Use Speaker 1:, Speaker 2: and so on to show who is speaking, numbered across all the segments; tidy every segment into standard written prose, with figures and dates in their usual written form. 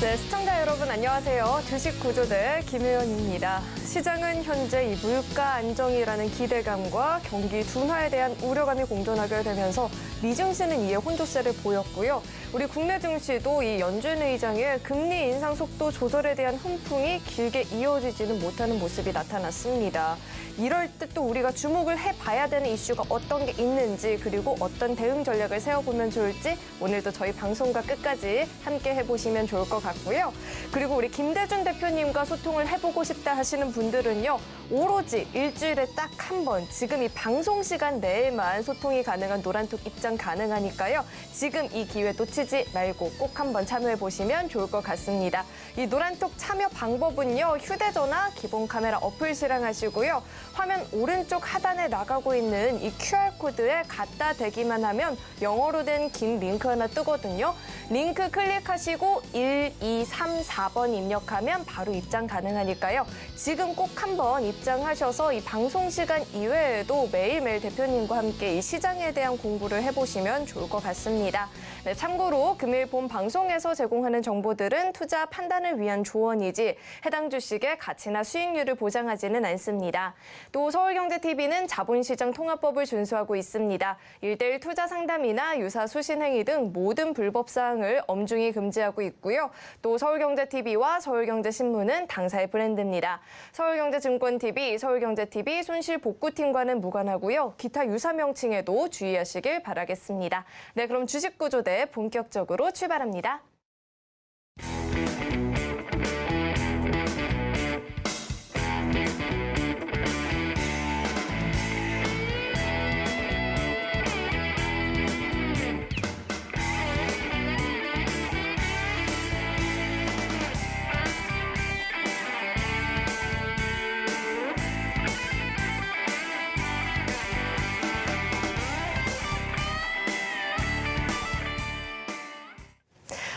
Speaker 1: 네, 시청자 여러분 안녕하세요. 주식 구조대 김혜연입니다. 시장은 현재 이 물가 안정이라는 기대감과 경기 둔화에 대한 우려감이 공존하게 되면서 미증시는 이에 혼조세를 보였고요. 우리 국내 증시도 이 연준 의장의 금리 인상 속도 조절에 대한 훈풍이 길게 이어지지는 못하는 모습이 나타났습니다. 이럴 때 또 우리가 주목을 해봐야 되는 이슈가 어떤 게 있는지 그리고 어떤 대응 전략을 세워보면 좋을지 오늘도 저희 방송과 끝까지 함께 해보시면 좋을 것 같고요. 그리고 우리 김대중 대표님과 소통을 해보고 싶다 하시는 분들은요. 오로지 일주일에 딱 한 번 지금 이 방송 시간 내에만 소통이 가능한 노란톡 입장 가능하니까요. 지금 이 기회 놓치지 말고 꼭 한번 참여해보시면 좋을 것 같습니다. 이 노란톡 참여 방법은요. 휴대전화 기본 카메라 어플 실행하시고요. 화면 오른쪽 하단에 나가고 있는 이 QR코드에 갖다 대기만 하면 영어로 된 긴 링크 하나 뜨거든요. 링크 클릭하시고 1, 2, 3, 4번 입력하면 바로 입장 가능하니까요. 지금 꼭 한번 입장하셔서 이 방송 시간 이외에도 매일매일 대표님과 함께 이 시장에 대한 공부를 해보시면 좋을 것 같습니다. 네, 참고로 금일 본 방송에서 제공하는 정보들은 투자 판단을 위한 조언이지 해당 주식의 가치나 수익률을 보장하지는 않습니다. 또 서울경제TV는 자본시장 통합법을 준수하고 있습니다. 1:1 투자 상담이나 유사 수신 행위 등 모든 불법 사항을 엄중히 금지하고 있고요. 또 서울경제TV와 서울경제신문은 당사의 브랜드입니다. 서울경제증권TV, 서울경제TV 손실복구팀과는 무관하고요. 기타 유사 명칭에도 주의하시길 바라겠습니다. 네, 그럼 주식구조대 본격적으로 출발합니다.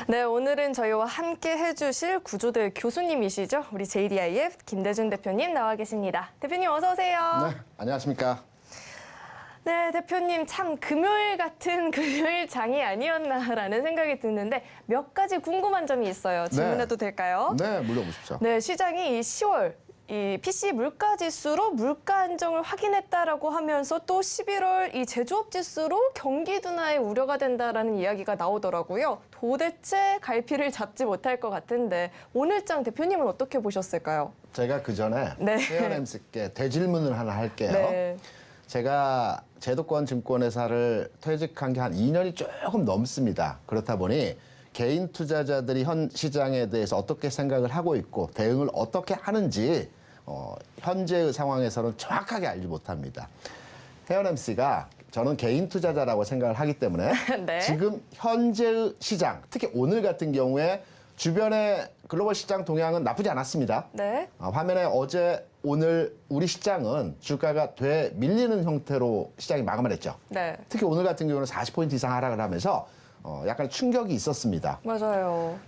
Speaker 1: 네, 오늘은 저희와 함께 해주실 구조대 교수님이시죠. 우리 JDIF 김대중 대표님 나와 계십니다. 대표님 어서 오세요.
Speaker 2: 네, 안녕하십니까.
Speaker 1: 네, 대표님 참 금요일 같은 금요일 장이 아니었나라는 생각이 드는데 몇 가지 궁금한 점이 있어요. 질문해도 될까요?
Speaker 2: 네, 물어보십시오.
Speaker 1: 네, 시장이 이 10월 이 PC 물가 지수로 물가 안정을 확인했다라고 하면서 또 11월 이 제조업 지수로 경기 둔화에 우려가 된다라는 이야기가 나오더라고요. 도대체 갈피를 잡지 못할 것 같은데 오늘장 대표님은 어떻게 보셨을까요?
Speaker 2: 제가 그 전에
Speaker 1: 네.
Speaker 2: 세연 MC께 대질문을 하나 할게요.
Speaker 1: 네.
Speaker 2: 제가 제도권 증권회사를 퇴직한 게 한 2년이 조금 넘습니다. 그렇다 보니 개인 투자자들이 현 시장에 대해서 어떻게 생각을 하고 있고 대응을 어떻게 하는지 현재의 상황에서는 정확하게 알지 못합니다. 혜연 MC가 저는 개인 투자자라고 생각을 하기 때문에
Speaker 1: 네.
Speaker 2: 지금 현재의 시장, 특히 오늘 같은 경우에 주변의 글로벌 시장 동향은 나쁘지 않았습니다.
Speaker 1: 네.
Speaker 2: 화면에 어제, 오늘 우리 시장은 주가가 되밀리는 형태로 시장이 마감을 했죠.
Speaker 1: 네.
Speaker 2: 특히 오늘 같은 경우는 40포인트 이상 하락을 하면서 약간 충격이 있었습니다.
Speaker 1: 맞아요.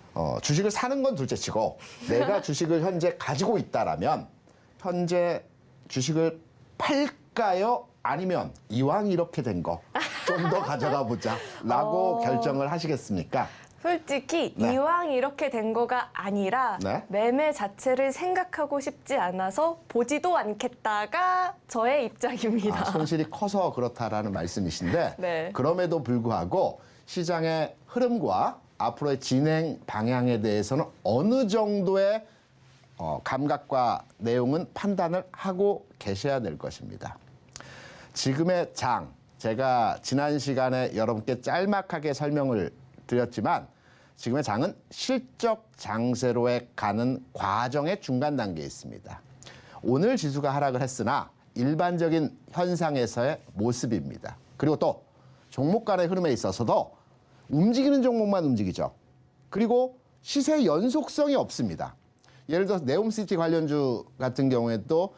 Speaker 2: 주식을 사는 건 둘째치고 내가 주식을 현재 가지고 있다라면 현재 주식을 팔까요? 아니면 이왕 이렇게 된 거 좀 더 가져가 보자라고 결정을 하시겠습니까?
Speaker 1: 솔직히
Speaker 2: 네.
Speaker 1: 이왕 이렇게 된 거가 아니라
Speaker 2: 네.
Speaker 1: 매매 자체를 생각하고 싶지 않아서 보지도 않겠다가 저의 입장입니다.
Speaker 2: 손실이 커서 그렇다라는 말씀이신데
Speaker 1: 네.
Speaker 2: 그럼에도 불구하고 시장의 흐름과 앞으로의 진행 방향에 대해서는 어느 정도의 감각과 내용은 판단을 하고 계셔야 될 것입니다. 지금의 장, 제가 지난 시간에 여러분께 짤막하게 설명을 드렸지만 지금의 장은 실적 장세로에 가는 과정의 중간 단계에 있습니다. 오늘 지수가 하락을 했으나 일반적인 현상에서의 모습입니다. 그리고 또 종목 간의 흐름에 있어서도 움직이는 종목만 움직이죠. 그리고 시세 연속성이 없습니다. 예를 들어서 네옴시티 관련주 같은 경우에도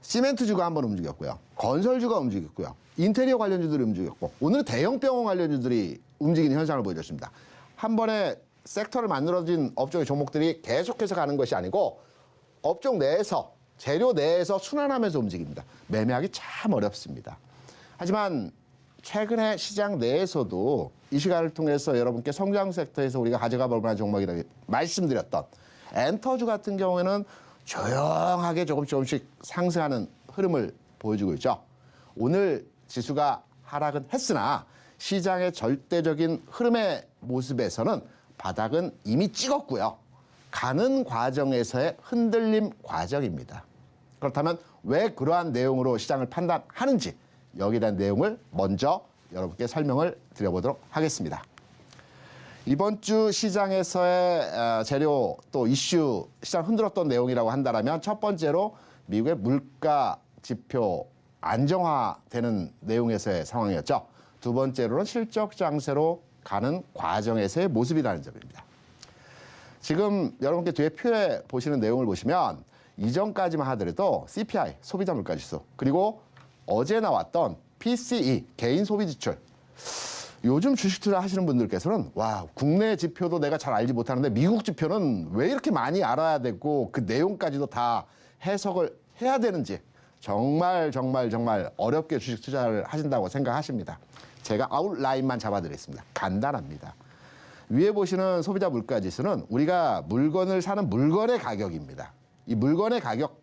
Speaker 2: 시멘트주가 한번 움직였고요. 건설주가 움직였고요. 인테리어 관련주들이 움직였고 오늘은 대형 병원 관련주들이 움직이는 현상을 보여줬습니다. 한 번에 섹터를 만들어진 업종의 종목들이 계속해서 가는 것이 아니고 업종 내에서 재료 내에서 순환하면서 움직입니다. 매매하기 참 어렵습니다. 하지만 최근에 시장 내에서도 이 시간을 통해서 여러분께 성장 섹터에서 우리가 가져가 볼 만한 종목이라고 말씀드렸던 엔터주 같은 경우에는 조용하게 조금씩 상승하는 흐름을 보여주고 있죠. 오늘 지수가 하락은 했으나 시장의 절대적인 흐름의 모습에서는 바닥은 이미 찍었고요. 가는 과정에서의 흔들림 과정입니다. 그렇다면 왜 그러한 내용으로 시장을 판단하는지 여기에 대한 내용을 먼저 여러분께 설명을 드려보도록 하겠습니다. 이번 주 시장에서의 재료 또 이슈 시장 흔들었던 내용이라고 한다면 첫 번째로 미국의 물가 지표 안정화되는 내용에서의 상황이었죠. 두 번째로는 실적 장세로 가는 과정에서의 모습이라는 점입니다. 지금 여러분께 뒤에 표에 보시는 내용을 보시면 이전까지만 하더라도 CPI, 소비자 물가지수, 그리고 어제 나왔던 PCE, 개인 소비 지출. 요즘 주식 투자 하시는 분들께서는 와, 국내 지표도 내가 잘 알지 못하는데 미국 지표는 왜 이렇게 많이 알아야 되고 그 내용까지도 다 해석을 해야 되는지 정말 어렵게 주식 투자를 하신다고 생각하십니다. 제가 아웃라인만 잡아드리겠습니다. 간단합니다. 위에 보시는 소비자 물가지수는 우리가 물건을 사는 물건의 가격입니다. 이 물건의 가격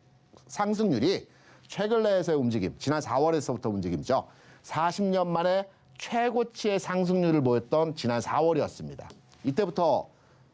Speaker 2: 상승률이 최근 내에서의 움직임, 지난 4월에서부터 움직임이죠. 40년 만에 최고치의 상승률을 보였던 지난 4월이었습니다. 이때부터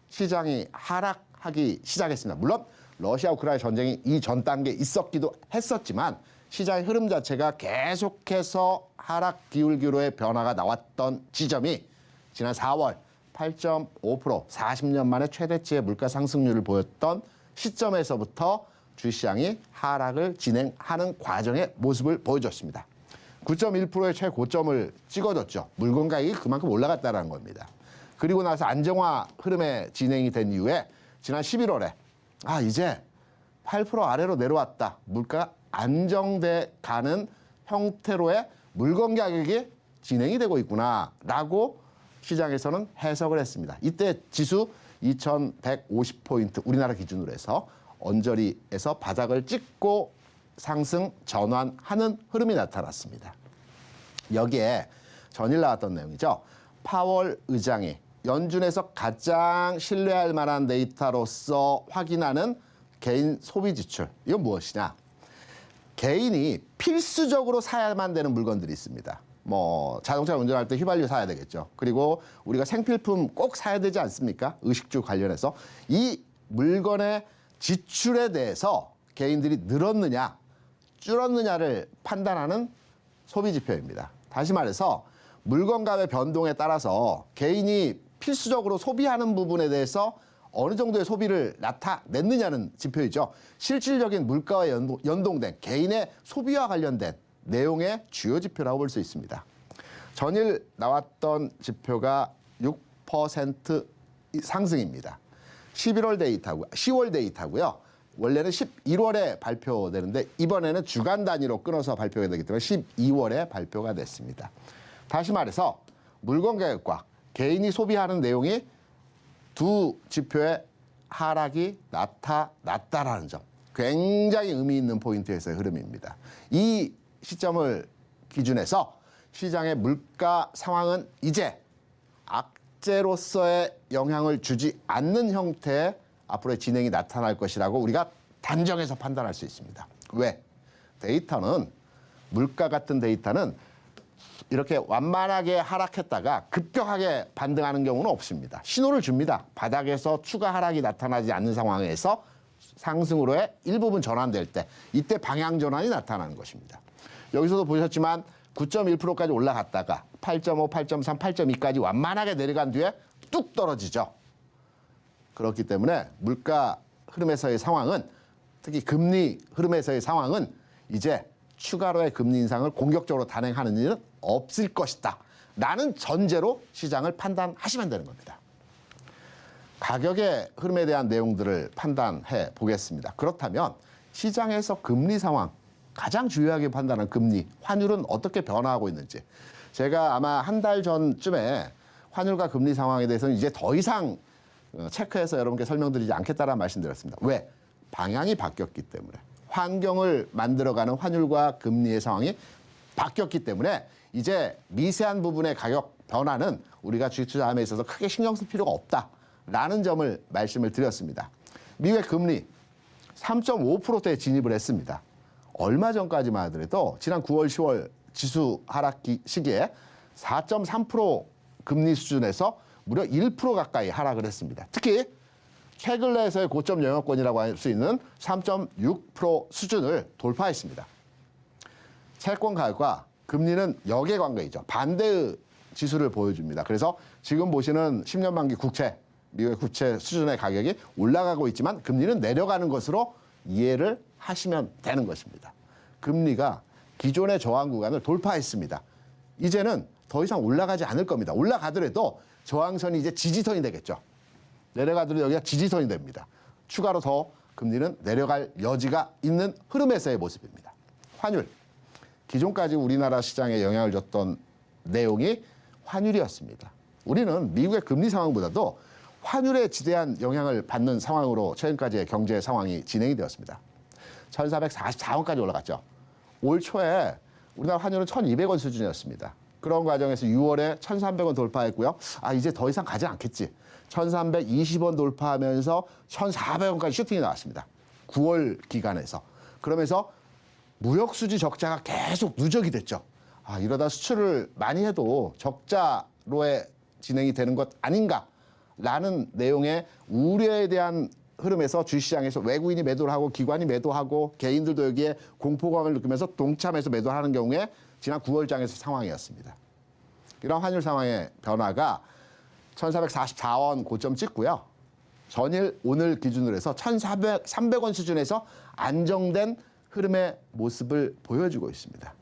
Speaker 2: 시장이 하락하기 시작했습니다. 물론 러시아 우크라이나 전쟁이 이 전 단계에 있었기도 했었지만 시장의 흐름 자체가 계속해서 하락 기울기로의 변화가 나왔던 지점이 지난 4월 8.5% 40년 만에 최대치의 물가 상승률을 보였던 시점에서부터 주시장이 하락을 진행하는 과정의 모습을 보여줬습니다. 9.1%의 최고점을 찍어줬죠. 물건 가격이 그만큼 올라갔다는 겁니다. 그리고 나서 안정화 흐름에 진행이 된 이후에 지난 11월에 이제 8% 아래로 내려왔다. 물가가 안정돼 가는 형태로의 물건 가격이 진행이 되고 있구나라고 시장에서는 해석을 했습니다. 이때 지수 2150포인트 우리나라 기준으로 해서 언저리에서 바닥을 찍고 상승 전환하는 흐름이 나타났습니다. 여기에 전일 나왔던 내용이죠. 파월 의장이 연준에서 가장 신뢰할 만한 데이터로서 확인하는 개인 소비 지출. 이건 무엇이냐? 개인이 필수적으로 사야만 되는 물건들이 있습니다. 뭐 자동차 운전할 때 휘발유 사야 되겠죠. 그리고 우리가 생필품 꼭 사야 되지 않습니까? 의식주 관련해서 이 물건의 지출에 대해서 개인들이 늘었느냐 줄었느냐를 판단하는 소비 지표입니다. 다시 말해서 물건값의 변동에 따라서 개인이 필수적으로 소비하는 부분에 대해서 어느 정도의 소비를 나타냈느냐는 지표이죠. 실질적인 물가와 연동된 개인의 소비와 관련된 내용의 주요 지표라고 볼 수 있습니다. 전일 나왔던 지표가 6% 상승입니다. 11월 데이터고요. 10월 데이터고요. 원래는 11월에 발표되는데 이번에는 주간 단위로 끊어서 발표가 되기 때문에 12월에 발표가 됐습니다. 다시 말해서 물건 가격과 개인이 소비하는 내용이 두 지표의 하락이 나타났다라는 점. 굉장히 의미 있는 포인트에서의 흐름입니다. 이 시점을 기준해서 시장의 물가 상황은 이제 악재로서의 영향을 주지 않는 형태의 앞으로의 진행이 나타날 것이라고 우리가 단정해서 판단할 수 있습니다. 왜? 데이터는 물가 같은 데이터는 이렇게 완만하게 하락했다가 급격하게 반등하는 경우는 없습니다. 신호를 줍니다. 바닥에서 추가 하락이 나타나지 않는 상황에서 상승으로의 일부분 전환될 때 이때 방향 전환이 나타나는 것입니다. 여기서도 보셨지만 9.1%까지 올라갔다가 8.5, 8.3, 8.2까지 완만하게 내려간 뒤에 뚝 떨어지죠. 그렇기 때문에 물가 흐름에서의 상황은 특히 금리 흐름에서의 상황은 이제 추가로의 금리 인상을 공격적으로 단행하는 일은 없을 것이다 라는 전제로 시장을 판단하시면 되는 겁니다. 가격의 흐름에 대한 내용들을 판단해 보겠습니다. 그렇다면 시장에서 금리 상황, 가장 중요하게 판단하는 금리, 환율은 어떻게 변화하고 있는지 제가 아마 한 달 전쯤에 환율과 금리 상황에 대해서는 이제 더 이상 체크해서 여러분께 설명드리지 않겠다라는 말씀드렸습니다. 왜? 방향이 바뀌었기 때문에 환경을 만들어가는 환율과 금리의 상황이 바뀌었기 때문에 이제 미세한 부분의 가격 변화는 우리가 주식 투자함에 있어서 크게 신경 쓸 필요가 없다라는 점을 말씀을 드렸습니다. 미국의 금리 3.5%대에 진입을 했습니다. 얼마 전까지만 하더라도 지난 9월, 10월 지수 하락 시기에 4.3% 금리 수준에서 무려 1% 가까이 하락을 했습니다. 특히 최근에서의 고점 영역권이라고 할 수 있는 3.6% 수준을 돌파했습니다. 채권 가격과 금리는 역의 관계이죠. 반대의 지수를 보여줍니다. 그래서 지금 보시는 10년 만기 국채, 미국의 국채 수준의 가격이 올라가고 있지만 금리는 내려가는 것으로 이해를 하시면 되는 것입니다. 금리가 기존의 저항 구간을 돌파했습니다. 이제는 더 이상 올라가지 않을 겁니다. 올라가더라도 저항선이 이제 지지선이 되겠죠. 내려가더라도 여기가 지지선이 됩니다. 추가로 더 금리는 내려갈 여지가 있는 흐름에서의 모습입니다. 환율. 기존까지 우리나라 시장에 영향을 줬던 내용이 환율이었습니다. 우리는 미국의 금리 상황보다도 환율에 지대한 영향을 받는 상황으로 최근까지의 경제 상황이 진행이 되었습니다. 1444원까지 올라갔죠. 올 초에 우리나라 환율은 1200원 수준이었습니다. 그런 과정에서 6월에 1300원 돌파했고요. 이제 더 이상 가지 않겠지. 1320원 돌파하면서 1400원까지 슈팅이 나왔습니다. 9월 기간에서. 그러면서 무역수지 적자가 계속 누적이 됐죠. 이러다 수출을 많이 해도 적자로의 진행이 되는 것 아닌가라는 내용의 우려에 대한 흐름에서 주식시장에서 외국인이 매도를 하고 기관이 매도하고 개인들도 여기에 공포감을 느끼면서 동참해서 매도하는 경우에 지난 9월장에서 상황이었습니다. 이런 환율 상황의 변화가 1444원 고점 찍고요. 전일 오늘 기준으로 해서 300원 수준에서 안정된 흐름의 모습을 보여주고 있습니다.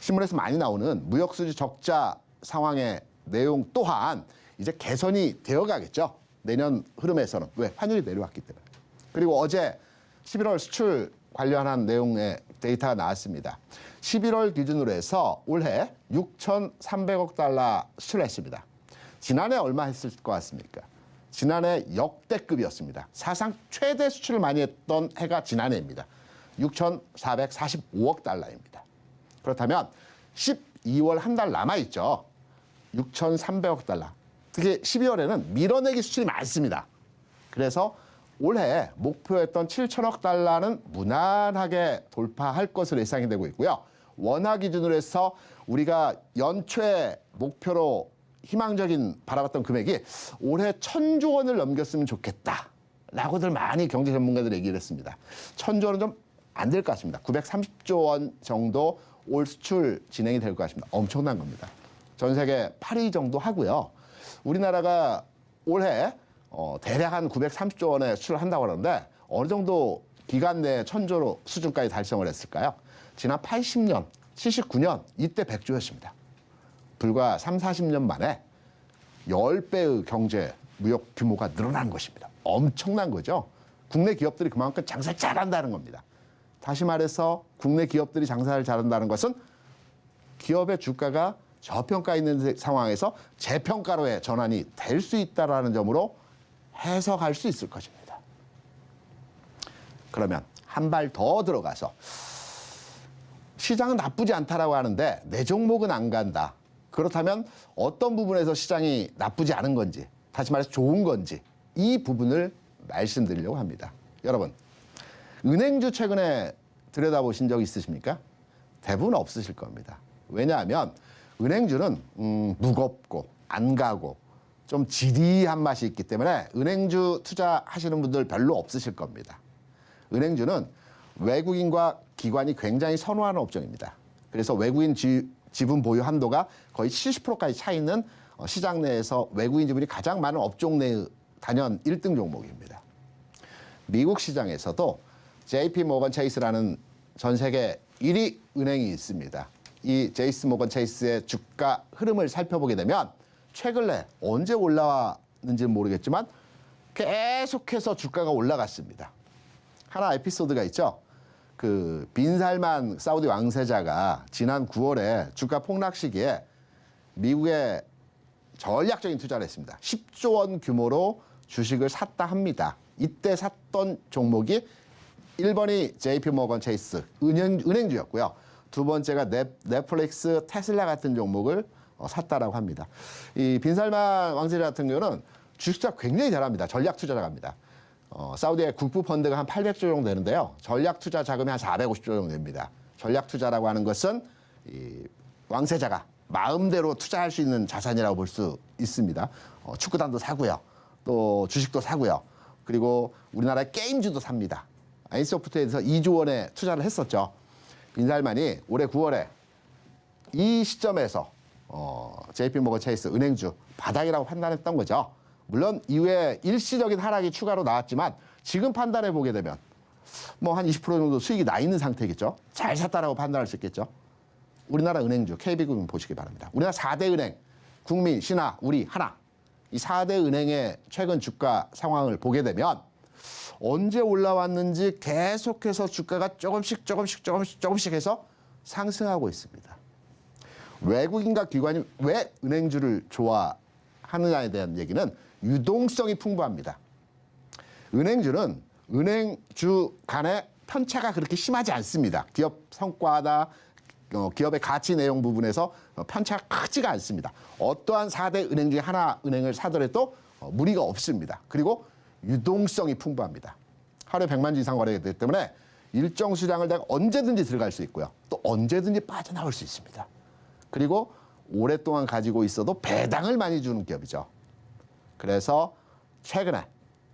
Speaker 2: 신문에서 많이 나오는 무역수지 적자 상황의 내용 또한 이제 개선이 되어가겠죠. 내년 흐름에서는. 왜? 환율이 내려왔기 때문에. 그리고 어제 11월 수출 관련한 내용의 데이터가 나왔습니다. 11월 기준으로 해서 올해 6,300억 달러 수출했습니다. 지난해 얼마 했을 것 같습니까? 지난해 역대급이었습니다. 사상 최대 수출을 많이 했던 해가 지난해입니다. 6,445억 달러입니다. 그렇다면 12월 한 달 남아있죠. 6,300억 달러. 특히 12월에는 밀어내기 수출이 많습니다. 그래서 올해 목표했던 7천억 달러는 무난하게 돌파할 것으로 예상이 되고 있고요. 원화 기준으로 해서 우리가 연초에 목표로 희망적인 바라봤던 금액이 올해 1,000조 원을 넘겼으면 좋겠다라고들 많이 경제 전문가들이 얘기를 했습니다. 1,000조 원은 좀 안 될 것 같습니다. 930조 원 정도 올 수출 진행이 될 것 같습니다. 엄청난 겁니다. 전 세계 8위 정도 하고요. 우리나라가 올해 대략 한 930조 원의 수출을 한다고 하는데 어느 정도 기간 내에 1,000조 수준까지 달성을 했을까요? 지난 80년, 79년 이때 100조였습니다. 불과 3, 40년 만에 10배의 경제 무역 규모가 늘어난 것입니다. 엄청난 거죠. 국내 기업들이 그만큼 장사를 잘한다는 겁니다. 다시 말해서 국내 기업들이 장사를 잘한다는 것은 기업의 주가가 저평가 있는 상황에서 재평가로의 전환이 될 수 있다는 점으로 해석할 수 있을 것입니다. 그러면 한 발 더 들어가서 시장은 나쁘지 않다라고 하는데 내 종목은 안 간다. 그렇다면 어떤 부분에서 시장이 나쁘지 않은 건지, 다시 말해서 좋은 건지 이 부분을 말씀드리려고 합니다. 여러분, 은행주 최근에 들여다보신 적 있으십니까? 대부분 없으실 겁니다. 왜냐하면 은행주는 무겁고 안 가고 좀 지리한 맛이 있기 때문에 은행주 투자하시는 분들 별로 없으실 겁니다. 은행주는 외국인과 기관이 굉장히 선호하는 업종입니다. 그래서 외국인 지분 보유 한도가 거의 70%까지 차 있는 시장 내에서 외국인 지분이 가장 많은 업종 내의 단연 1등 종목입니다. 미국 시장에서도 JP 모건 체이스라는 전 세계 1위 은행이 있습니다. 이 제이스 모건 체이스의 주가 흐름을 살펴보게 되면 최근에 언제 올라왔는지는 모르겠지만 계속해서 주가가 올라갔습니다. 하나 에피소드가 있죠. 그 빈살만 사우디 왕세자가 지난 9월에 주가 폭락 시기에 미국에 전략적인 투자를 했습니다. 10조 원 규모로 주식을 샀다 합니다. 이때 샀던 종목이 1번이 JP 모건 체이스 은행주였고요. 두 번째가 넷플릭스, 테슬라 같은 종목을 샀다라고 합니다. 이 빈살만 왕세자 같은 경우는 주식 투자 굉장히 잘합니다. 전략 투자자갑니다. 사우디의 국부 펀드가 한 800조 정도 되는데요. 전략 투자 자금이 한 450조 정도 됩니다. 전략 투자라고 하는 것은 이 왕세자가 마음대로 투자할 수 있는 자산이라고 볼 수 있습니다. 축구단도 사고요. 또 주식도 사고요. 그리고 우리나라의 게임주도 삽니다. 아인소프트에서 2조 원의 투자를 했었죠. 빈살만이 올해 9월에 이 시점에서 JP모건 체이스 은행주 바닥이라고 판단했던 거죠. 물론 이후에 일시적인 하락이 추가로 나왔지만 지금 판단해 보게 되면 뭐 한 20% 정도 수익이 나 있는 상태겠죠. 잘 샀다라고 판단할 수 있겠죠. 우리나라 은행주 KB금융 보시기 바랍니다. 우리나라 4대 은행 국민, 신하, 우리, 하나 이 4대 은행의 최근 주가 상황을 보게 되면 언제 올라왔는지 계속해서 주가가 조금씩 해서 상승하고 있습니다. 외국인과 기관이 왜 은행주를 좋아하느냐에 대한 얘기는 유동성이 풍부합니다. 은행주는 은행주 간의 편차가 그렇게 심하지 않습니다. 기업 성과나 기업의 가치 내용 부분에서 편차가 크지가 않습니다. 어떠한 4대 은행 중에 하나 은행을 사더라도 무리가 없습니다. 그리고 유동성이 풍부합니다. 하루에 100만 주 이상 거래되기 때문에 일정 수량을 내가 언제든지 들어갈 수 있고요. 또 언제든지 빠져나올 수 있습니다. 그리고 오랫동안 가지고 있어도 배당을 많이 주는 기업이죠. 그래서 최근에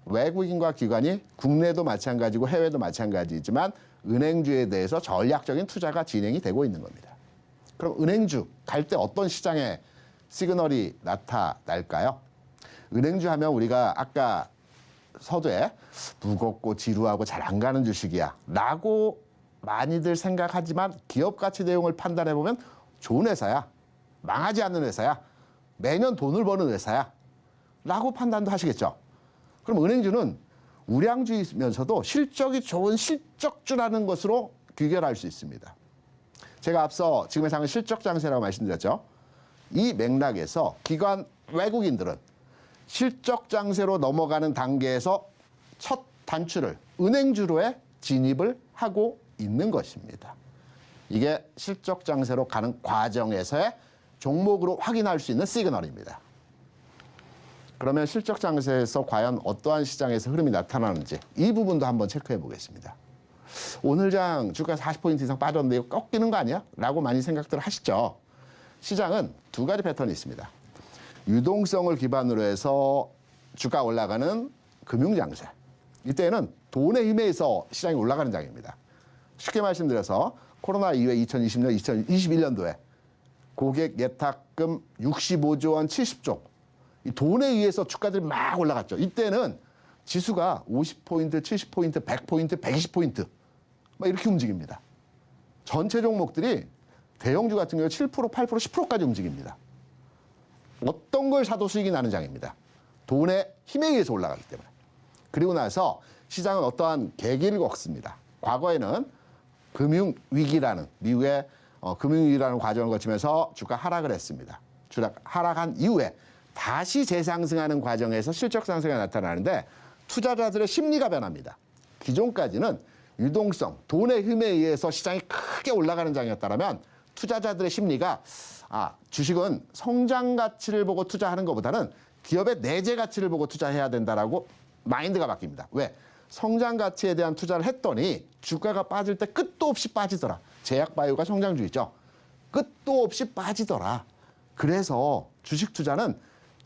Speaker 2: 외국인과 기관이 국내도 마찬가지고 해외도 마찬가지지만 은행주에 대해서 전략적인 투자가 진행이 되고 있는 겁니다. 그럼 은행주 갈 때 어떤 시장의 시그널이 나타날까요? 은행주 하면 우리가 아까 서두에 무겁고 지루하고 잘 안 가는 주식이야 라고 많이들 생각하지만 기업 가치 내용을 판단해 보면 좋은 회사야, 망하지 않는 회사야, 매년 돈을 버는 회사야 라고 판단도 하시겠죠. 그럼 은행주는 우량주이면서도 실적이 좋은 실적주라는 것으로 귀결할 수 있습니다. 제가 앞서 지금의 상황은 실적 장세라고 말씀드렸죠. 이 맥락에서 기관 외국인들은 실적 장세로 넘어가는 단계에서 첫 단추를 은행주로에 진입을 하고 있는 것입니다. 이게 실적 장세로 가는 과정에서의 종목으로 확인할 수 있는 시그널입니다. 그러면 실적 장세에서 과연 어떠한 시장에서 흐름이 나타나는지 이 부분도 한번 체크해 보겠습니다. 오늘 장 주가 40포인트 이상 빠졌는데 이거 꺾이는 거 아니야? 라고 많이 생각들 하시죠. 시장은 두 가지 패턴이 있습니다. 유동성을 기반으로 해서 주가 올라가는 금융장세. 이때는 돈의 힘에 의해서 시장이 올라가는 장입니다. 쉽게 말씀드려서 코로나 이후에 2020년, 2021년도에 고객 예탁금 65조 원 70조. 이 돈에 의해서 주가들이 막 올라갔죠. 이때는 지수가 50포인트, 70포인트, 100포인트, 120포인트 막 이렇게 움직입니다. 전체 종목들이 대형주 같은 경우 7%, 8%, 10%까지 움직입니다. 어떤 걸 사도 수익이 나는 장입니다. 돈의 힘에 의해서 올라가기 때문에. 그리고 나서 시장은 어떠한 계기를 겪습니다. 과거에는 금융위기라는 미국의 금융위기라는 과정을 거치면서 주가 하락을 했습니다. 주가 하락한 이후에 다시 재상승하는 과정에서 실적 상승이 나타나는데 투자자들의 심리가 변합니다. 기존까지는 유동성, 돈의 힘에 의해서 시장이 크게 올라가는 장이었다면 투자자들의 심리가 주식은 성장 가치를 보고 투자하는 것보다는 기업의 내재 가치를 보고 투자해야 된다라고 마인드가 바뀝니다. 왜? 성장 가치에 대한 투자를 했더니 주가가 빠질 때 끝도 없이 빠지더라. 제약바이오가 성장주의죠. 끝도 없이 빠지더라. 그래서 주식 투자는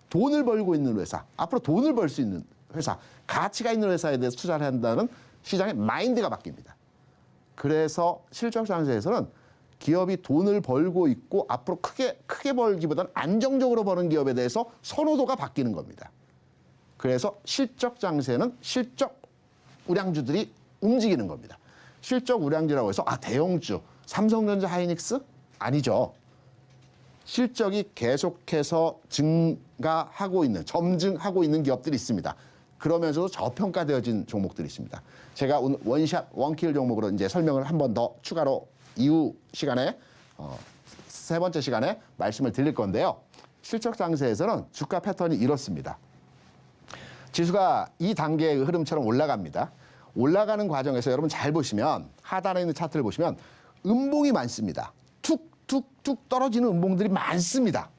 Speaker 2: 돈을 벌고 있는 회사, 앞으로 돈을 벌 수 있는 회사, 가치가 있는 회사에 대해서 투자를 한다는 시장의 마인드가 바뀝니다. 그래서 실적 장세에서는 기업이 돈을 벌고 있고 앞으로 크게 벌기보다는 안정적으로 버는 기업에 대해서 선호도가 바뀌는 겁니다. 그래서 실적 장세는 실적 우량주들이 움직이는 겁니다. 실적 우량주라고 해서 대형주, 삼성전자, 하이닉스? 아니죠. 실적이 계속해서 증가하고 있는, 점증하고 있는 기업들이 있습니다. 그러면서도 저평가되어진 종목들이 있습니다. 제가 오늘 원샷, 원킬 종목으로 이제 설명을 한 번 더 추가로 이후 시간에, 세 번째 시간에 말씀을 드릴 건데요. 실적 장세에서는 주가 패턴이 이렇습니다. 지수가 이 단계의 흐름처럼 올라갑니다. 올라가는 과정에서 여러분 잘 보시면 하단에 있는 차트를 보시면 음봉이 많습니다. 툭툭툭 떨어지는 음봉들이 많습니다.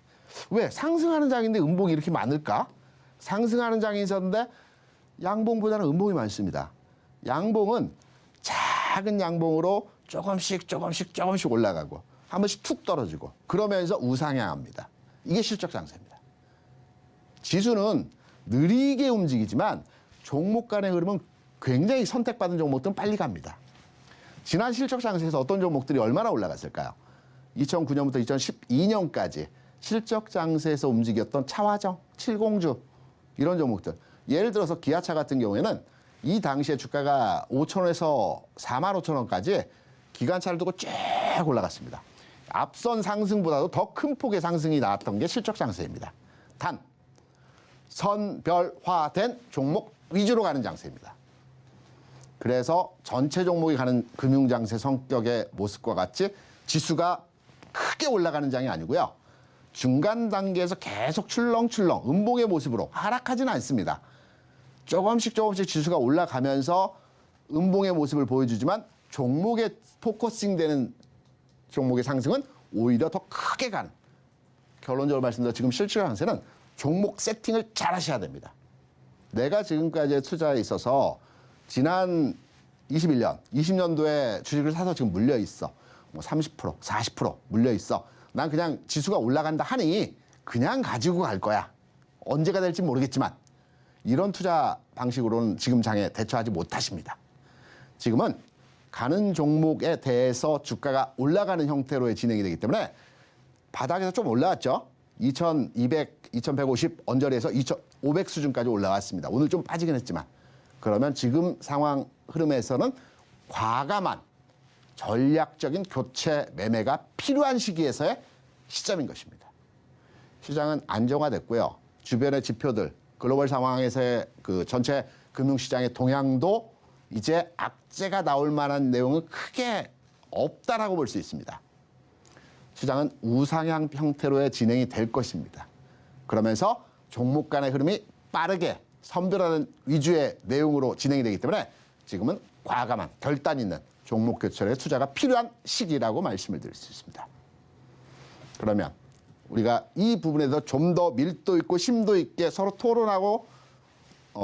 Speaker 2: 왜? 상승하는 장인데 음봉이 이렇게 많을까? 상승하는 장이 있었는데 양봉보다는 음봉이 많습니다. 양봉은 작은 양봉으로 조금씩 올라가고 한 번씩 툭 떨어지고 그러면서 우상향합니다. 이게 실적 장세입니다. 지수는 느리게 움직이지만 종목 간의 흐름은 굉장히 선택받은 종목들은 빨리 갑니다. 지난 실적 장세에서 어떤 종목들이 얼마나 올라갔을까요? 2009년부터 2012년까지 실적 장세에서 움직였던 차화정, 칠공주 이런 종목들. 예를 들어서 기아차 같은 경우에는 이 당시에 주가가 5,000원에서 45,000원까지 기관차를 두고 쭉 올라갔습니다. 앞선 상승보다도 더 큰 폭의 상승이 나왔던 게 실적 장세입니다. 단, 선별화된 종목 위주로 가는 장세입니다. 그래서 전체 종목이 가는 금융장세 성격의 모습과 같이 지수가 크게 올라가는 장이 아니고요. 중간 단계에서 계속 출렁출렁 음봉의 모습으로 하락하지는 않습니다. 조금씩 지수가 올라가면서 음봉의 모습을 보여주지만 종목에 포커싱되는 종목의 상승은 오히려 더 크게 가는. 결론적으로 말씀드려 지금 실적 장세는 종목 세팅을 잘 하셔야 됩니다. 내가 지금까지의 투자에 있어서 지난 21년, 20년도에 주식을 사서 지금 물려 있어. 뭐 30%, 40% 물려 있어. 난 그냥 지수가 올라간다 하니 그냥 가지고 갈 거야. 언제가 될지 모르겠지만 이런 투자 방식으로는 지금 장에 대처하지 못하십니다. 지금은 가는 종목에 대해서 주가가 올라가는 형태로의 진행이 되기 때문에 바닥에서 좀 올라왔죠. 2200, 2150 언저리에서 2500 수준까지 올라왔습니다. 오늘 좀 빠지긴 했지만 그러면 지금 상황 흐름에서는 과감한 전략적인 교체 매매가 필요한 시기에서의 시점인 것입니다. 시장은 안정화됐고요. 주변의 지표들, 글로벌 상황에서의 그 전체 금융시장의 동향도 이제 악재가 나올 만한 내용은 크게 없다라고 볼 수 있습니다. 시장은 우상향 형태로의 진행이 될 것입니다. 그러면서 종목 간의 흐름이 빠르게 선별하는 위주의 내용으로 진행이 되기 때문에 지금은 과감한 결단 있는 종목 교체에 투자가 필요한 시기라고 말씀을 드릴 수 있습니다. 그러면 우리가 이 부분에 대해서 좀 더 밀도 있고 심도 있게 서로 토론하고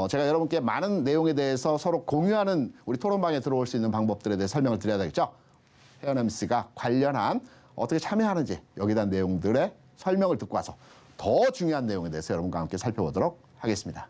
Speaker 2: 제가 여러분께 많은 내용에 대해서 서로 공유하는 우리 토론방에 들어올 수 있는 방법들에 대해 설명을 드려야 되겠죠. 헤어넘스가 관련한 어떻게 참여하는지 여기에 대한 내용들의 설명을 듣고 와서 더 중요한 내용에 대해서 여러분과 함께 살펴보도록 하겠습니다.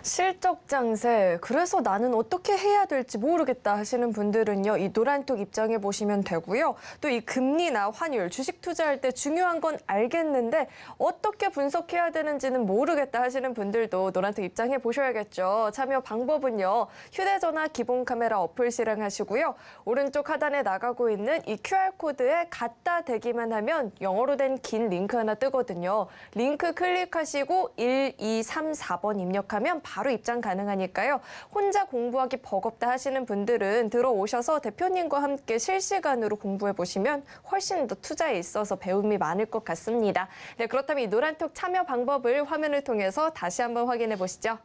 Speaker 1: 실적 장세, 그래서 나는 어떻게 해야 될지 모르겠다 하시는 분들은요, 이 노란톡 입장해 보시면 되고요. 또 이 금리나 환율, 주식 투자할 때 중요한 건 알겠는데 어떻게 분석해야 되는지는 모르겠다 하시는 분들도 노란톡 입장해 보셔야겠죠. 참여 방법은요, 휴대전화 기본 카메라 어플 실행하시고요. 오른쪽 하단에 나가고 있는 이 QR코드에 갖다 대기만 하면 영어로 된 긴 링크 하나 뜨거든요. 링크 클릭하시고 1234번 입력하면 바로 입장 가능하니까요. 혼자 공부하기 버겁다 하시는 분들은 들어오셔서 대표님과 함께 실시간으로 공부해 보시면 훨씬 더 투자에 있어서 배움이 많을 것 같습니다. 네, 그렇다면 이 노란톡 참여 방법을 화면을 통해서 다시 한번 확인해 보시죠.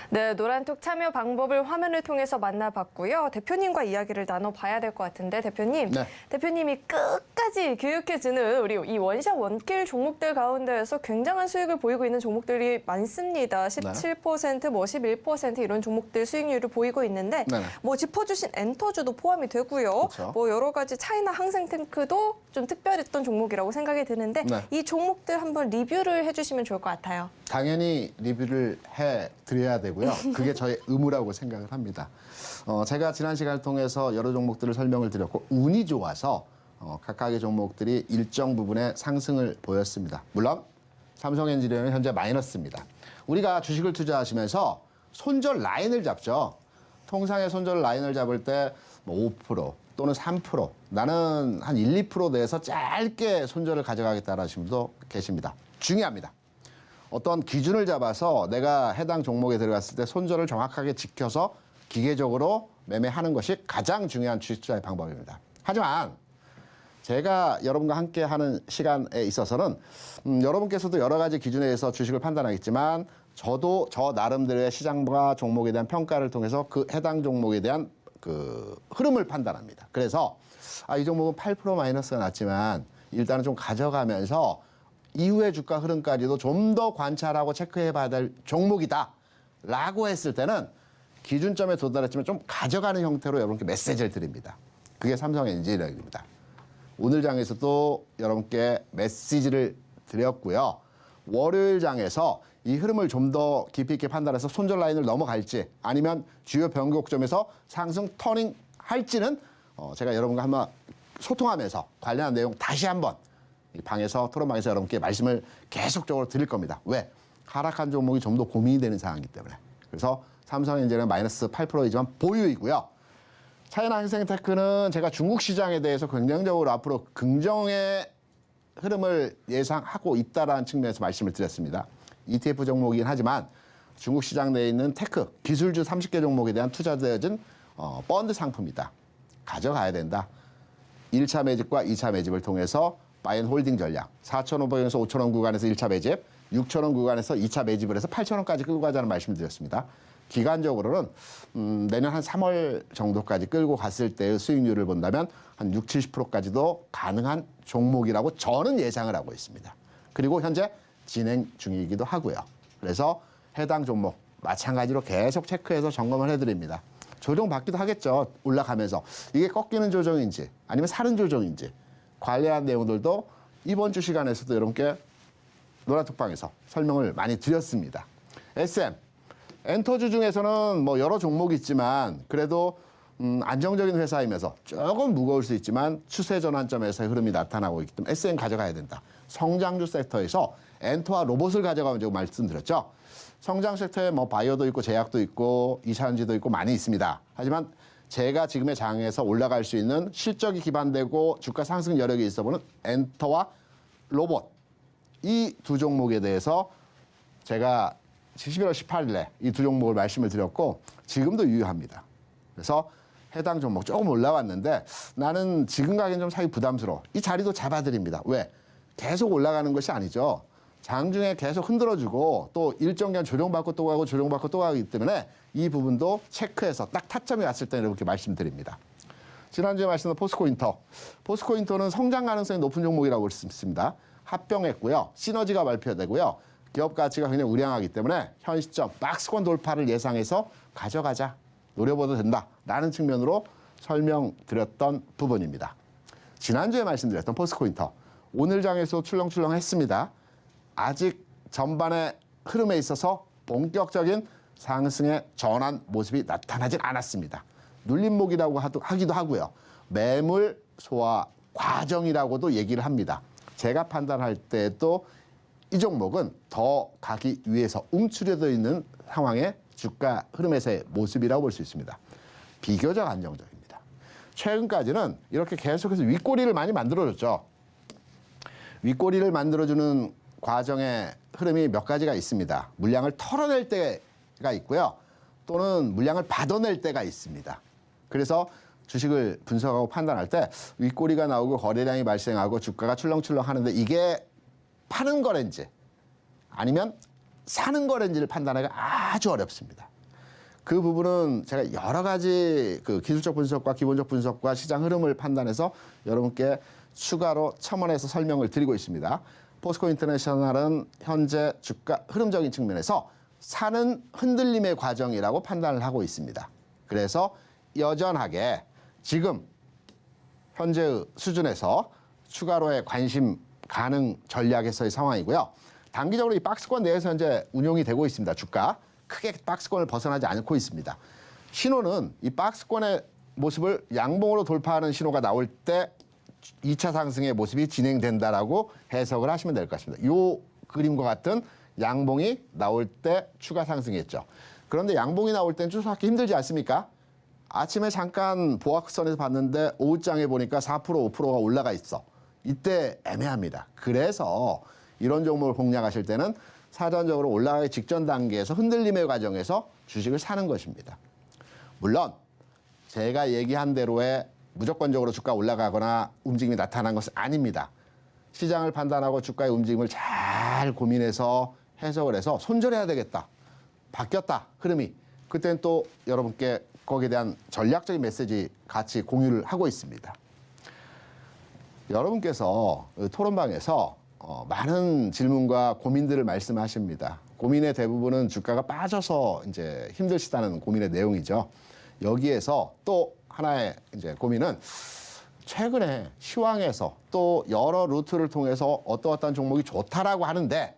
Speaker 1: 네, 노란톡 참여 방법을 화면을 통해서 만나봤고요. 대표님과 이야기를 나눠봐야 될 것 같은데, 대표님. 네. 대표님이 끝까지 교육해주는 우리 이 원샷 원킬 종목들 가운데에서 굉장한 수익을 보이고 있는 종목들이 많습니다. 17%, 뭐 11% 이런 종목들 수익률을 보이고 있는데, 뭐 짚어주신 엔터주도 포함이 되고요. 그렇죠. 뭐 여러 가지 차이나 항생탱크도 좀 특별했던 종목이라고 생각이 드는데, 이 종목들 한번 리뷰를 해주시면 좋을 것 같아요.
Speaker 2: 당연히 리뷰를 해드려야 되고요. 그게 저의 의무라고 생각을 합니다. 제가 지난 시간을 통해서 여러 종목들을 설명을 드렸고 운이 좋아서 각각의 종목들이 일정 부분의 상승을 보였습니다. 물론 삼성엔지니어는 현재 마이너스입니다. 우리가 주식을 투자하시면서 손절 라인을 잡죠. 통상의 손절 라인을 잡을 때 5%, 또는 3%, 나는 한 1, 2% 내에서 짧게 손절을 가져가겠다는 분도 계십니다. 중요합니다. 어떤 기준을 잡아서 내가 해당 종목에 들어갔을 때 손절을 정확하게 지켜서 기계적으로 매매하는 것이 가장 중요한 주식 투자의 방법입니다. 하지만 제가 여러분과 함께 하는 시간에 있어서는 여러분께서도 여러 가지 기준에 의해서 주식을 판단하겠지만 저도 저 나름대로의 시장과 종목에 대한 평가를 통해서 그 해당 종목에 대한 그 흐름을 판단합니다. 그래서 이 종목은 8% 마이너스가 났지만 일단은 좀 가져가면서 이후의 주가 흐름까지도 좀 더 관찰하고 체크해 봐야 될 종목이다 라고 했을 때는 기준점에 도달했지만 좀 가져가는 형태로 여러분께 메시지를 드립니다. 그게 삼성엔지니어링입니다. 오늘 장에서도 여러분께 메시지를 드렸고요. 월요일 장에서 이 흐름을 좀 더 깊이 있게 판단해서 손절 라인을 넘어갈지 아니면 주요 변곡점에서 상승 터닝 할지는 제가 여러분과 한번 소통하면서 관련한 내용 다시 한번 이 방에서 토론방에서 여러분께 말씀을 계속적으로 드릴 겁니다. 왜? 하락한 종목이 좀 더 고민이 되는 상황이기 때문에. 그래서 삼성엔지는 마이너스 8%이지만 보유이고요. 차이나 행생테크는 제가 중국 시장에 대해서 긍정적으로 앞으로 긍정의 흐름을 예상하고 있다라는 측면에서 말씀을 드렸습니다. ETF 종목이긴 하지만 중국 시장 내에 있는 테크, 기술주 30개 종목에 대한 투자되어진 펀드 상품이다. 가져가야 된다. 1차 매집과 2차 매집을 통해서 바이앤홀딩 전략, 4,500원에서 5,000원 구간에서 1차 매집, 6,000원 구간에서 2차 매집을 해서 8,000원까지 끌고 가자는 말씀을 드렸습니다. 기간적으로는 내년 한 3월 정도까지 끌고 갔을 때의 수익률을 본다면 한 60, 70%까지도 가능한 종목이라고 저는 예상을 하고 있습니다. 그리고 현재 진행 중이기도 하고요. 그래서 해당 종목 마찬가지로 계속 체크해서 점검을 해드립니다. 조정받기도 하겠죠. 올라가면서. 이게 꺾이는 조정인지 아니면 사는 조정인지 관련한 내용들도 이번 주 시간에서도 여러분께 노란톡방에서 설명을 많이 드렸습니다. SM, 엔터주 중에서는 뭐 여러 종목이 있지만 그래도 안정적인 회사이면서 조금 무거울 수 있지만 추세 전환점에서의 흐름이 나타나고 있기 때문에 SM 가져가야 된다. 성장주 섹터에서 엔터와 로봇을 가져가면 제가 말씀드렸죠. 성장 섹터에 뭐 바이오도 있고 제약도 있고 이차전지도 있고 많이 있습니다. 하지만 제가 지금의 장에서 올라갈 수 있는 실적이 기반되고 주가 상승 여력이 있어 보는 엔터와 로봇 이 두 종목에 대해서 제가 11월 18일에 이 두 종목을 말씀을 드렸고 지금도 유효합니다. 그래서 해당 종목 조금 올라왔는데 나는 지금 가기엔 좀 사기 부담스러워. 이 자리도 잡아드립니다. 왜? 계속 올라가는 것이 아니죠. 장중에 계속 흔들어주고 또 일정 기간 조정받고 또 가고 조정받고 또 가기 때문에 이 부분도 체크해서 딱 타점이 왔을 때 이렇게 말씀드립니다. 지난주에 말씀드린 포스코인터. 포스코인터는 성장 가능성이 높은 종목이라고 볼 수 있습니다. 합병했고요. 시너지가 발표되고요. 기업 가치가 굉장히 우량하기 때문에 현 시점 박스권 돌파를 예상해서 가져가자. 노려봐도 된다라는 측면으로 설명드렸던 부분입니다. 지난주에 말씀드렸던 포스코인터. 오늘 장에서 출렁출렁했습니다. 아직 전반의 흐름에 있어서 본격적인 상승의 전환 모습이 나타나진 않았습니다. 눌림목이라고 하기도 하고요. 매물 소화 과정이라고도 얘기를 합니다. 제가 판단할 때도 이 종목은 더 가기 위해서 움츠려져 있는 상황의 주가 흐름에서의 모습이라고 볼 수 있습니다. 비교적 안정적입니다. 최근까지는 이렇게 계속해서 윗꼬리를 많이 만들어줬죠. 윗꼬리를 만들어주는 과정의 흐름이 몇 가지가 있습니다. 물량을 털어낼 때가 있고요. 또는 물량을 받아낼 때가 있습니다. 그래서 주식을 분석하고 판단할 때 윗꼬리가 나오고 거래량이 발생하고 주가가 출렁출렁 하는데 이게 파는 거래인지 아니면 사는 거래인지를 판단하기가 아주 어렵습니다. 그 부분은 제가 여러 가지 그 기술적 분석과 기본적 분석과 시장 흐름을 판단해서 여러분께 추가로 첨언해서 설명을 드리고 있습니다. 포스코 인터내셔널은 현재 주가 흐름적인 측면에서 사는 흔들림의 과정이라고 판단을 하고 있습니다. 그래서 여전하게 지금 현재의 수준에서 추가로의 관심 가능 전략에서의 상황이고요. 단기적으로 이 박스권 내에서 현재 운용이 되고 있습니다. 주가 크게 박스권을 벗어나지 않고 있습니다. 신호는 이 박스권의 모습을 양봉으로 돌파하는 신호가 나올 때 2차 상승의 모습이 진행된다라고 해석을 하시면 될 것 같습니다. 이 그림과 같은 양봉이 나올 때 추가 상승이겠죠. 그런데 양봉이 나올 때는 추수하기 힘들지 않습니까? 아침에 잠깐 보합선에서 봤는데 오후장에 보니까 4% 5%가 올라가 있어. 이때 애매합니다. 그래서 이런 종목을 공략하실 때는 사전적으로 올라가기 직전 단계에서 흔들림의 과정에서 주식을 사는 것입니다. 물론 제가 얘기한 대로의 무조건적으로 주가 올라가거나 움직임이 나타난 것은 아닙니다. 시장을 판단하고 주가의 움직임을 잘 고민해서 해석을 해서 손절해야 되겠다. 바뀌었다. 흐름이. 그때는 또 여러분께 거기에 대한 전략적인 메시지 같이 공유를 하고 있습니다. 여러분께서 토론방에서 많은 질문과 고민들을 말씀하십니다. 고민의 대부분은 주가가 빠져서 이제 힘드시다는 고민의 내용이죠. 여기에서 또 하나의 이제 고민은 최근에 시황에서 또 여러 루트를 통해서 어떠한 종목이 좋다라고 하는데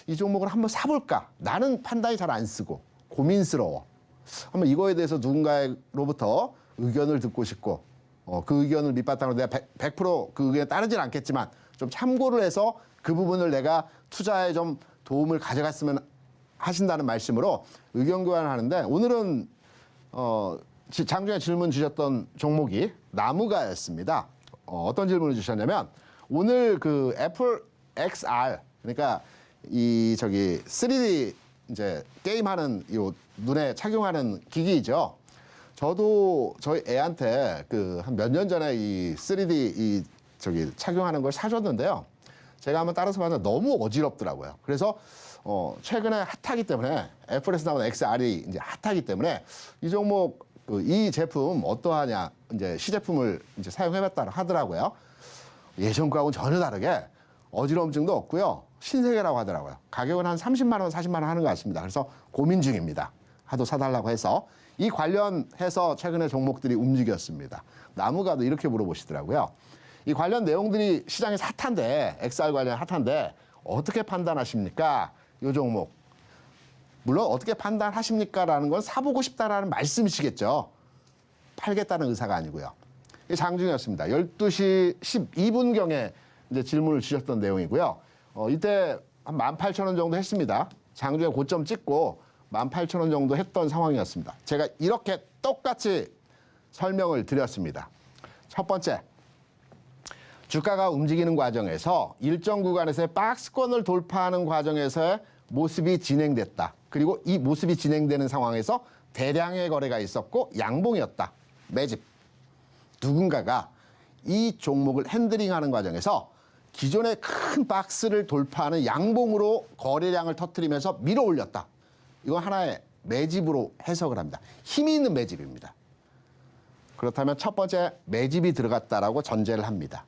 Speaker 2: 이 종목을 한번 사볼까? 나는 판단이 잘 안 쓰고 고민스러워. 한번 이거에 대해서 누군가로부터 의견을 듣고 싶고 그 의견을 밑바탕으로 내가 100%그 의견에 따르진 않겠지만 좀 참고를 해서 그 부분을 내가 투자에 좀 도움을 가져갔으면 하신다는 말씀으로 의견 교환을 하는데 오늘은 장중에 질문 주셨던 종목이 나무가였습니다. 어떤 질문을 주셨냐면 오늘 그 애플 XR 그러니까 이 3D 이제 게임하는 요 눈에 착용하는 기기이죠. 저도 저희 애한테 그 한 몇 년 전에 이 3D 착용하는 걸 사줬는데요. 제가 한번 따라서 봤는데 너무 어지럽더라고요. 그래서 최근에 핫하기 때문에 애플에서 나온 XR이 이제 핫하기 때문에 이 종목 이 제품 어떠하냐 이제 시제품을 이제 사용해봤다 하더라고요. 예전 거하고는 전혀 다르게 어지러움증도 없고요. 신세계라고 하더라고요. 가격은 한 30만 원, 40만 원 하는 것 같습니다. 그래서 고민 중입니다. 하도 사달라고 해서 이 관련해서 최근에 종목들이 움직였습니다. 나무가도 이렇게 물어보시더라고요. 이 관련 내용들이 시장에서 핫한데 XR 관련 핫한데 어떻게 판단하십니까? 이 종목. 물론 어떻게 판단하십니까라는 건 사보고 싶다라는 말씀이시겠죠. 팔겠다는 의사가 아니고요. 이 장중이었습니다. 12시 12분경에 이제 질문을 주셨던 내용이고요. 이때 한 18,000원 정도 했습니다. 장중에 고점 찍고 18,000원 정도 했던 상황이었습니다. 제가 이렇게 똑같이 설명을 드렸습니다. 첫 번째, 주가가 움직이는 과정에서 일정 구간에서의 박스권을 돌파하는 과정에서의 모습이 진행됐다. 그리고 이 모습이 진행되는 상황에서 대량의 거래가 있었고 양봉이었다. 매집. 누군가가 이 종목을 핸들링하는 과정에서 기존의 큰 박스를 돌파하는 양봉으로 거래량을 터뜨리면서 밀어 올렸다. 이건 하나의 매집으로 해석을 합니다. 힘이 있는 매집입니다. 그렇다면 첫 번째 매집이 들어갔다라고 전제를 합니다.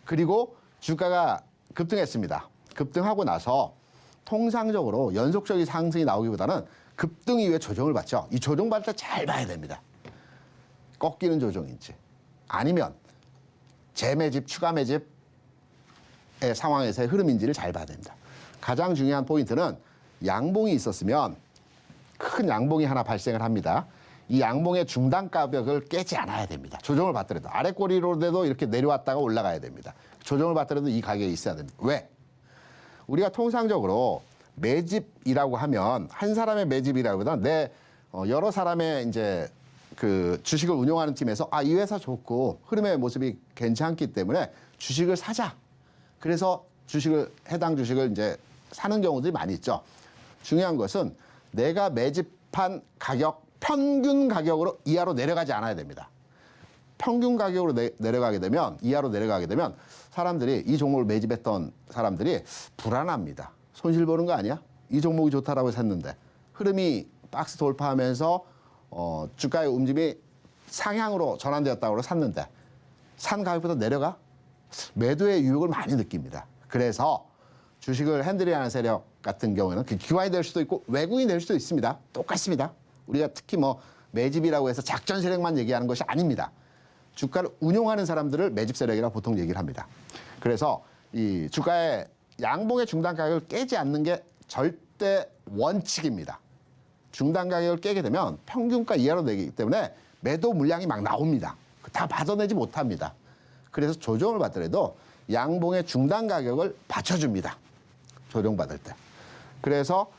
Speaker 2: 그리고 주가가 급등했습니다. 급등하고 나서 통상적으로 연속적인 상승이 나오기보다는 급등 이후에 조정을 받죠. 이 조정 받을 때 잘 봐야 됩니다. 꺾이는 조정인지 아니면 재매집, 추가 매집의 상황에서의 흐름인지를 잘 봐야 됩니다. 가장 중요한 포인트는 양봉이 있었으면 큰 양봉이 하나 발생을 합니다. 이 양봉의 중단 가격을 깨지 않아야 됩니다. 조정을 받더라도 아래 꼬리로라도 이렇게 내려왔다가 올라가야 됩니다. 조정을 받더라도 이 가격이 있어야 됩니다. 왜? 우리가 통상적으로 매집이라고 하면 한 사람의 매집이라기보다 여러 사람의 이제 그 주식을 운용하는 팀에서 이 회사 좋고 흐름의 모습이 괜찮기 때문에 주식을 사자. 그래서 해당 주식을 이제 사는 경우들이 많이 있죠. 중요한 것은 내가 매집한 가격 평균 가격으로 이하로 내려가지 않아야 됩니다. 평균 가격으로 내려가게 되면 이하로 내려가게 되면 사람들이 이 종목을 매집했던 사람들이 불안합니다. 손실 보는 거 아니야? 이 종목이 좋다라고 샀는데 흐름이 박스 돌파하면서 주가의 움직임이 상향으로 전환되었다고 샀는데 산 가격보다 내려가? 매도의 유혹을 많이 느낍니다. 그래서 주식을 핸들링하는 세력 같은 경우에는 기관이 될 수도 있고 외국인이 될 수도 있습니다. 똑같습니다. 우리가 특히 매집이라고 해서 작전 세력만 얘기하는 것이 아닙니다. 주가를 운용하는 사람들을 매집 세력이라고 보통 얘기를 합니다. 그래서 이 주가의 양봉의 중단 가격을 깨지 않는 게 절대 원칙입니다. 중단 가격을 깨게 되면 평균가 이하로 되기 때문에 매도 물량이 막 나옵니다. 다 받아내지 못합니다. 그래서 조정을 받더라도 양봉의 중단 가격을 받쳐줍니다. 조정받을 때. 그래서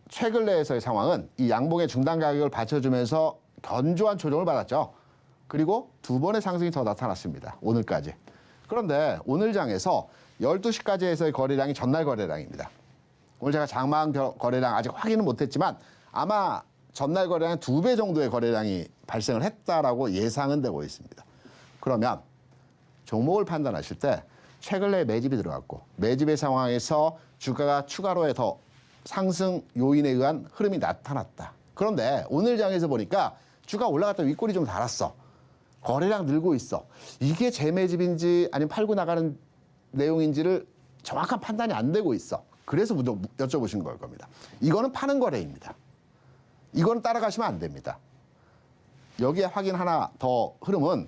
Speaker 2: 최근내에서의 상황은 이 양봉의 중단 가격을 받쳐주면서 견조한 조정을 받았죠. 그리고 두 번의 상승이 더 나타났습니다. 오늘까지. 그런데 오늘 장에서 12시까지에서의 거래량이 전날 거래량입니다. 오늘 제가 장마한 거래량 아직 확인은 못했지만 아마 전날 거래량의 2배 정도의 거래량이 발생을 했다라고 예상은 되고 있습니다. 그러면 종목을 판단하실 때 최근 내에 매집이 들어갔고 매집의 상황에서 주가가 추가로의 더 상승 요인에 의한 흐름이 나타났다. 그런데 오늘 장에서 보니까 주가 올라갔다 윗골이 좀 달았어. 거래량 늘고 있어. 이게 재매집인지 아니면 팔고 나가는 내용인지를 정확한 판단이 안 되고 있어. 그래서 여쭤보신 걸 겁니다. 이거는 파는 거래입니다. 이거는 따라가시면 안 됩니다. 여기에 확인 하나 더 흐름은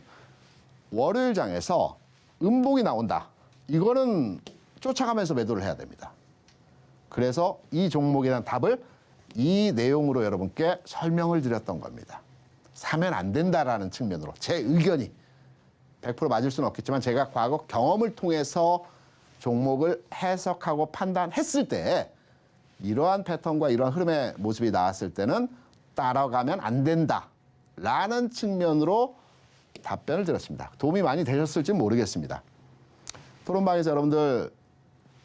Speaker 2: 월요일 장에서 음봉이 나온다. 이거는 쫓아가면서 매도를 해야 됩니다. 그래서 이 종목에 대한 답을 이 내용으로 여러분께 설명을 드렸던 겁니다. 사면 안 된다라는 측면으로 제 의견이 100% 맞을 수는 없겠지만 제가 과거 경험을 통해서 종목을 해석하고 판단했을 때 이러한 패턴과 이러한 흐름의 모습이 나왔을 때는 따라가면 안 된다라는 측면으로 답변을 드렸습니다. 도움이 많이 되셨을지 모르겠습니다. 토론방에서 여러분들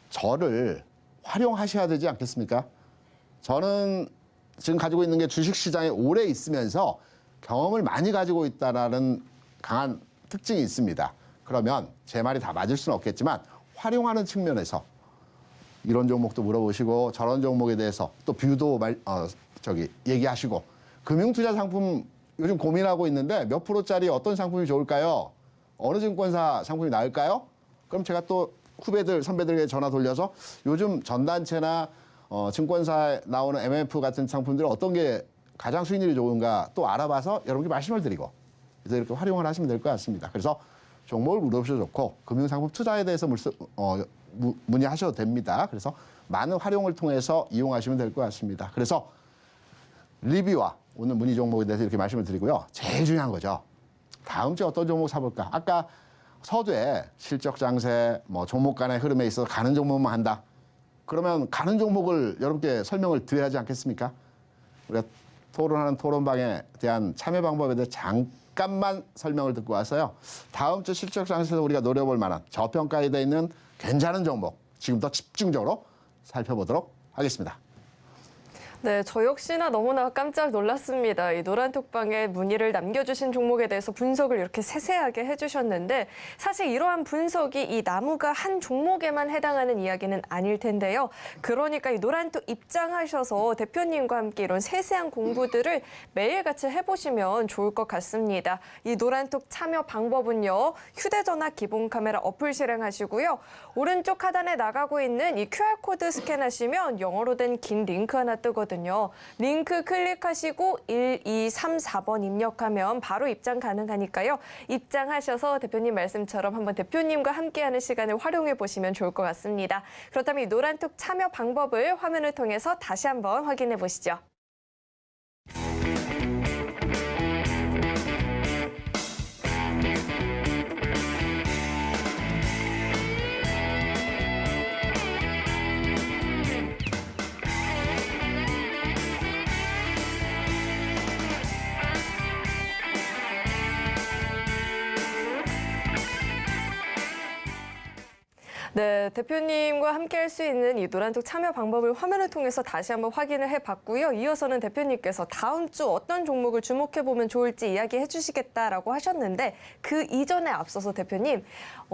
Speaker 2: 저를 활용하셔야 되지 않겠습니까? 저는 지금 가지고 있는 게 주식시장에 오래 있으면서 경험을 많이 가지고 있다는 강한 특징이 있습니다. 그러면 제 말이 다 맞을 수는 없겠지만 활용하는 측면에서 이런 종목도 물어보시고 저런 종목에 대해서 또 뷰도 얘기하시고 금융투자 상품 요즘 고민하고 있는데 몇 프로짜리 어떤 상품이 좋을까요? 어느 증권사 상품이 나을까요? 그럼 제가 또 후배들, 선배들에게 전화 돌려서 요즘 전단체나 증권사에 나오는 MF 같은 상품들 어떤 게 가장 수익률이 좋은가 또 알아봐서 여러분께 말씀을 드리고 그래서 이렇게 활용을 하시면 될 것 같습니다. 그래서 종목을 물어보셔도 좋고 금융상품 투자에 대해서 문의하셔도 됩니다. 그래서 많은 활용을 통해서 이용하시면 될 것 같습니다. 그래서 리뷰와 오늘 문의 종목에 대해서 이렇게 말씀을 드리고요. 제일 중요한 거죠. 다음 주에 어떤 종목 사볼까? 아까 서두에 실적 장세, 종목 간의 흐름에 있어서 가는 종목만 한다. 그러면 가는 종목을 여러분께 설명을 드려야 하지 않겠습니까? 우리가 토론하는 토론방에 대한 참여 방법에 대해 잠깐만 설명을 듣고 와서요. 다음 주 실적 장세에서 우리가 노려볼 만한 저평가에 되어 있는 괜찮은 종목 지금부터 집중적으로 살펴보도록 하겠습니다.
Speaker 1: 네, 저 역시나 너무나 깜짝 놀랐습니다. 이 노란톡방에 문의를 남겨주신 종목에 대해서 분석을 이렇게 세세하게 해주셨는데 사실 이러한 분석이 이 나무가 한 종목에만 해당하는 이야기는 아닐 텐데요. 그러니까 이 노란톡 입장하셔서 대표님과 함께 이런 세세한 공부들을 매일같이 해보시면 좋을 것 같습니다. 이 노란톡 참여 방법은요. 휴대전화 기본 카메라 어플 실행하시고요. 오른쪽 하단에 나가고 있는 이 QR코드 스캔하시면 영어로 된 긴 링크 하나 뜨거든요. 링크 클릭하시고 1234번 입력하면 바로 입장 가능하니까요. 입장하셔서 대표님 말씀처럼 한번 대표님과 함께하는 시간을 활용해 보시면 좋을 것 같습니다. 그렇다면 이 노란톡 참여 방법을 화면을 통해서 다시 한번 확인해 보시죠. 네, 대표님과 함께 할 수 있는 이 노란톡 참여 방법을 화면을 통해서 다시 한번 확인을 해봤고요. 이어서는 대표님께서 다음 주 어떤 종목을 주목해보면 좋을지 이야기해 주시겠다라고 하셨는데 그 이전에 앞서서 대표님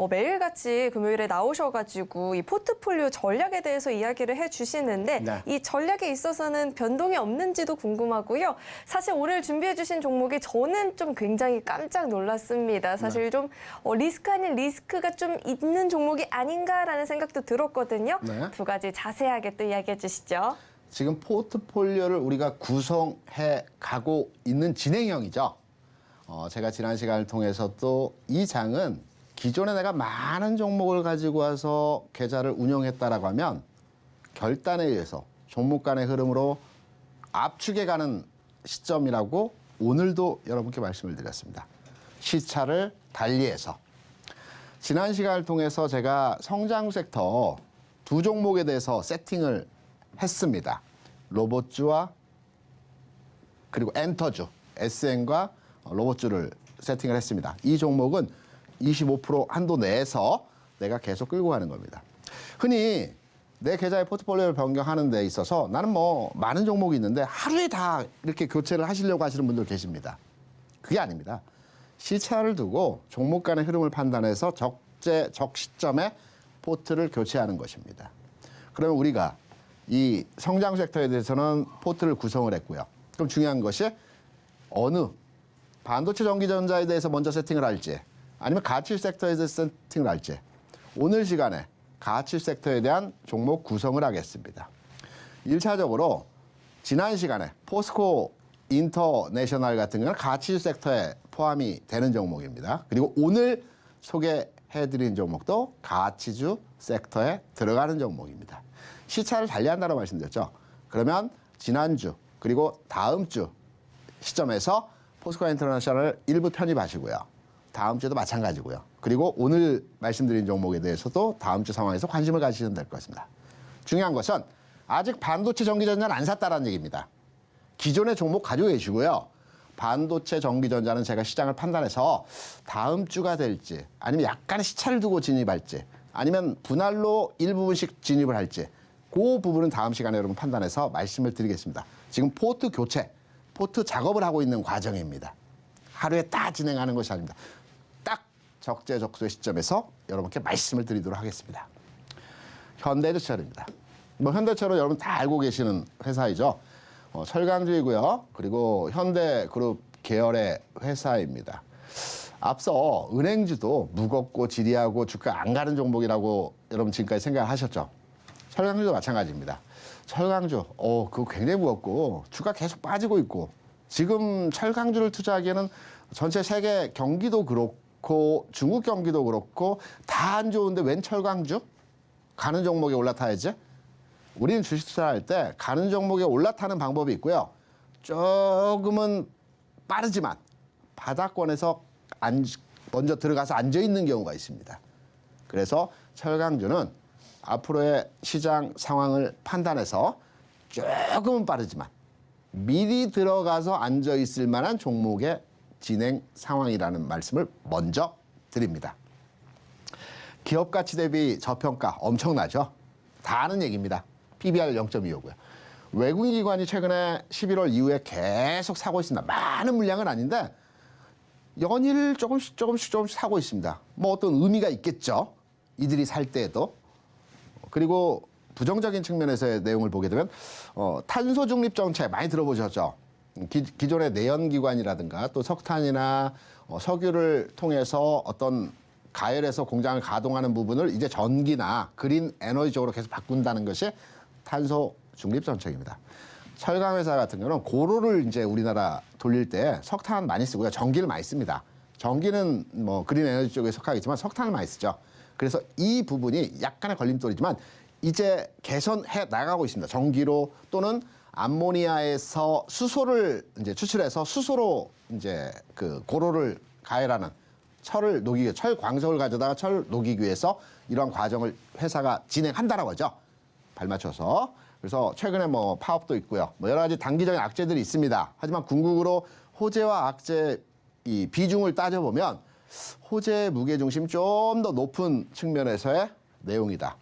Speaker 1: 매일같이 금요일에 나오셔가지고 이 포트폴리오 전략에 대해서 이야기를 해주시는데
Speaker 2: 네.
Speaker 1: 이 전략에 있어서는 변동이 없는지도 궁금하고요. 사실 오늘 준비해 주신 종목이 저는 좀 굉장히 깜짝 놀랐습니다. 사실 좀 리스크 아닌 리스크가 좀 있는 종목이 아닌가라는 생각도 들었거든요.
Speaker 2: 네.
Speaker 1: 두 가지 자세하게 또 이야기해 주시죠.
Speaker 2: 지금 포트폴리오를 우리가 구성해 가고 있는 진행형이죠. 제가 지난 시간을 통해서 또 이 장은 기존에 내가 많은 종목을 가지고 와서 계좌를 운영했다라고 하면 결단에 의해서 종목 간의 흐름으로 압축해 가는 시점이라고 오늘도 여러분께 말씀을 드렸습니다. 시차를 달리해서. 지난 시간을 통해서 제가 성장 섹터 두 종목에 대해서 세팅을 했습니다. 로봇주와 그리고 엔터주. SN과 로봇주를 세팅을 했습니다. 이 종목은 25% 한도 내에서 내가 계속 끌고 가는 겁니다. 흔히 내 계좌의 포트폴리오를 변경하는 데 있어서 나는 뭐 많은 종목이 있는데 하루에 다 이렇게 교체를 하시려고 하시는 분들 계십니다. 그게 아닙니다. 시차를 두고 종목 간의 흐름을 판단해서 적 시점에 포트를 교체하는 것입니다. 그러면 우리가 이 성장 섹터에 대해서는 포트를 구성을 했고요. 그럼 중요한 것이 어느 반도체 전기전자에 대해서 먼저 세팅을 할지 아니면 가치 섹터에 대해서 세팅을 할지 오늘 시간에 가치 섹터에 대한 종목 구성을 하겠습니다. 1차적으로 지난 시간에 포스코 인터내셔널 같은 경우는 가치 섹터에 포함이 되는 종목입니다. 그리고 오늘 소개해드린 종목도 가치주 섹터에 들어가는 종목입니다. 시차를 달리한다고 말씀드렸죠. 그러면 지난주 그리고 다음 주 시점에서 포스코 인터내셔널 일부 편입하시고요. 다음 주에도 마찬가지고요. 그리고 오늘 말씀드린 종목에 대해서도 다음 주 상황에서 관심을 가지시면 될 것 같습니다. 중요한 것은 아직 반도체 전기전자는 안 샀다라는 얘기입니다. 기존의 종목 가지고 계시고요. 반도체 전기전자는 제가 시장을 판단해서 다음 주가 될지 아니면 약간의 시차를 두고 진입할지 아니면 분할로 일부분씩 진입을 할지 그 부분은 다음 시간에 여러분 판단해서 말씀을 드리겠습니다. 지금 포트 교체, 포트 작업을 하고 있는 과정입니다. 하루에 다 진행하는 것이 아닙니다. 딱 적재적소의 시점에서 여러분께 말씀을 드리도록 하겠습니다. 현대제철입니다. 뭐 현대철은 여러분 다 알고 계시는 회사이죠. 철강주이고요. 그리고 현대그룹 계열의 회사입니다. 앞서 은행주도 무겁고 지리하고 주가 안 가는 종목이라고 여러분 지금까지 생각하셨죠. 철강주도 마찬가지입니다. 철강주, 그거 굉장히 무겁고 주가 계속 빠지고 있고 지금 철강주를 투자하기에는 전체 세계 경기도 그렇고 중국 경기도 그렇고 다 안 좋은데 웬 철강주? 가는 종목에 올라타야지. 우리는 주식 투자할 때 가는 종목에 올라타는 방법이 있고요. 조금은 빠르지만 바닥권에서 먼저 들어가서 앉아있는 경우가 있습니다. 그래서 철강주는 앞으로의 시장 상황을 판단해서 조금은 빠르지만 미리 들어가서 앉아있을 만한 종목의 진행 상황이라는 말씀을 먼저 드립니다. 기업 가치 대비 저평가 엄청나죠? 다 아는 얘기입니다. PBR 0.25고요. 외국인 기관이 최근에 11월 이후에 계속 사고 있습니다. 많은 물량은 아닌데 연일 조금씩 사고 있습니다. 뭐 어떤 의미가 있겠죠. 이들이 살 때에도. 그리고 부정적인 측면에서의 내용을 보게 되면 탄소 중립 정책 많이 들어보셨죠. 기존의 내연기관이라든가 또 석탄이나 석유를 통해서 어떤 가열해서 공장을 가동하는 부분을 이제 전기나 그린 에너지 쪽으로 계속 바꾼다는 것이 탄소 중립 정책입니다. 철강 회사 같은 경우는 고로를 이제 우리나라 돌릴 때 석탄 많이 쓰고요. 전기를 많이 씁니다. 전기는 뭐 그린 에너지 쪽에 속하겠지만 석탄을 많이 쓰죠. 그래서 이 부분이 약간의 걸림돌이지만 이제 개선해 나가고 있습니다. 전기로 또는 암모니아에서 수소를 이제 추출해서 수소로 이제 그 고로를 가열하는 철을 녹이기 위해 철 광석을 가져다가 철 녹이기 위해서 이러한 과정을 회사가 진행한다라고 하죠. 발맞춰서. 그래서 최근에 뭐 파업도 있고요. 뭐 여러 가지 단기적인 악재들이 있습니다. 하지만 궁극으로 호재와 악재 이 비중을 따져보면 호재의 무게중심 좀 더 높은 측면에서의 내용이다.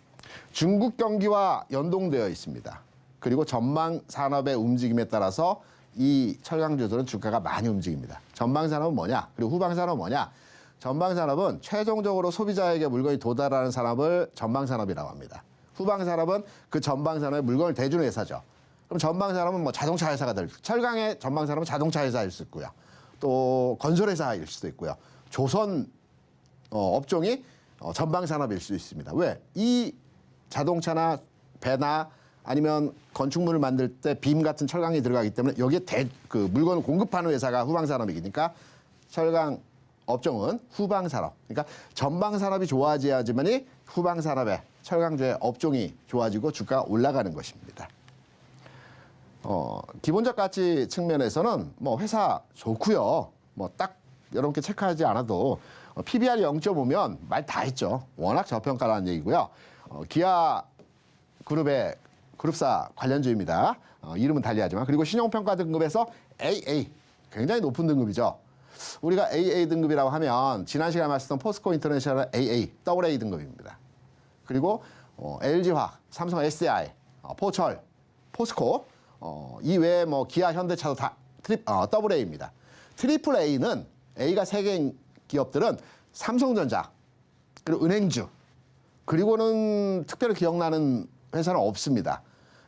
Speaker 2: 중국 경기와 연동되어 있습니다. 그리고 전방 산업의 움직임에 따라서 이 철강주들은 주가가 많이 움직입니다. 전방 산업은 뭐냐? 그리고 후방 산업은 뭐냐? 전방 산업은 최종적으로 소비자에게 물건이 도달하는 산업을 전방 산업이라고 합니다. 후방 산업은 그 전방 산업에 물건을 대주는 회사죠. 그럼 전방 산업은 뭐 자동차 회사가 될, 철강의 전방 산업은 자동차 회사일 수 있고요. 또 건설 회사일 수도 있고요. 조선 업종이 전방 산업일 수 있습니다. 왜? 이 자동차나 배나 아니면 건축물을 만들 때 빔 같은 철강이 들어가기 때문에 여기에 그 물건을 공급하는 회사가 후방 산업이니까 철강 업종은 후방 산업. 그러니까 전방 산업이 좋아져야지만이 후방 산업의 철강주의 업종이 좋아지고 주가가 올라가는 것입니다. 기본적 가치 측면에서는 뭐 회사 좋고요. 뭐 딱 여러분께 체크하지 않아도 PBR이 0.5면 말 다 했죠. 워낙 저평가라는 얘기고요. 기아 그룹의 그룹사 관련주입니다. 이름은 달리하지만 그리고 신용평가 등급에서 AA 굉장히 높은 등급이죠. 우리가 AA 등급이라고 하면 지난 시간에 말씀드렸던 포스코 인터내셔널 AA, AA 등급입니다. 그리고 LG화학, 삼성 SDI, 포철, 포스코, 이외에 뭐 기아, 현대차도 다 AA입니다. 트리플 A는 A가 3개인 기업들은 삼성전자, 그리고 은행주, 그리고는 특별히 기억나는 회사는 없습니다.